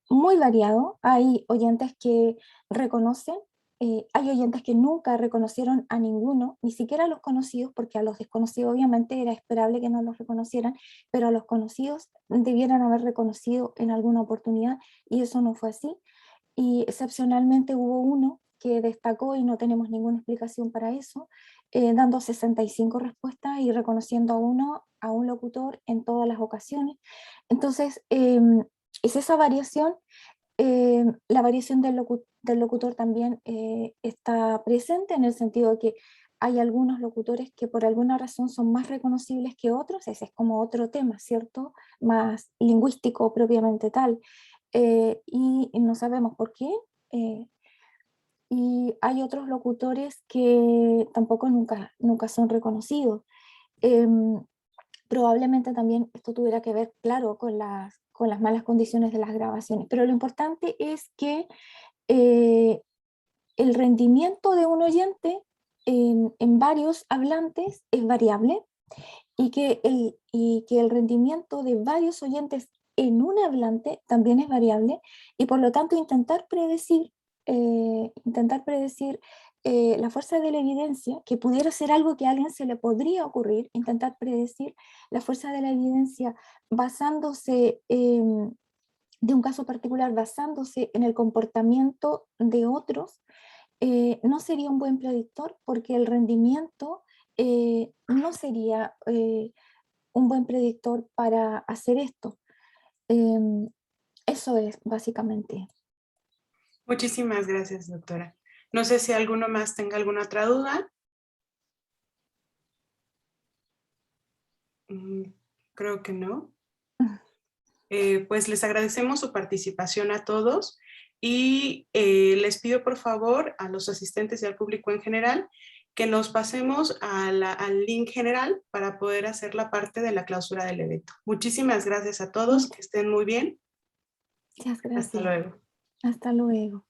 E: muy variado. Hay oyentes que reconocen, hay oyentes que nunca reconocieron a ninguno, ni siquiera a los conocidos, porque a los desconocidos obviamente era esperable que no los reconocieran, pero a los conocidos debieran haber reconocido en alguna oportunidad, y eso no fue así. Y excepcionalmente hubo uno que destacó, y no tenemos ninguna explicación para eso, dando 65 respuestas y reconociendo a un locutor en todas las ocasiones. Entonces, es esa variación. La variación del locutor también está presente, en el sentido de que hay algunos locutores que por alguna razón son más reconocibles que otros. Ese es como otro tema, ¿cierto? Más lingüístico propiamente tal. Y no sabemos por qué. Y hay otros locutores que tampoco nunca son reconocidos. Probablemente también esto tuviera que ver, claro, con las malas condiciones de las grabaciones, pero lo importante es que el rendimiento de un oyente en varios hablantes es variable, y que el rendimiento de varios oyentes en un hablante también es variable, y por lo tanto intentar predecir la fuerza de la evidencia, que pudiera ser algo que a alguien se le podría ocurrir, intentar predecir la fuerza de la evidencia basándose de un caso particular, basándose en el comportamiento de otros, no sería un buen predictor, porque el rendimiento no sería un buen predictor para hacer esto. Eso es básicamente.
A: Muchísimas gracias, doctora. No sé si alguno más tenga alguna otra duda. Creo que no. Pues les agradecemos su participación a todos, y les pido por favor a los asistentes y al público en general que nos pasemos al link general para poder hacer la parte de la clausura del evento. Muchísimas gracias a todos, que estén muy bien.
E: Muchas gracias.
A: Hasta luego.
E: Hasta luego.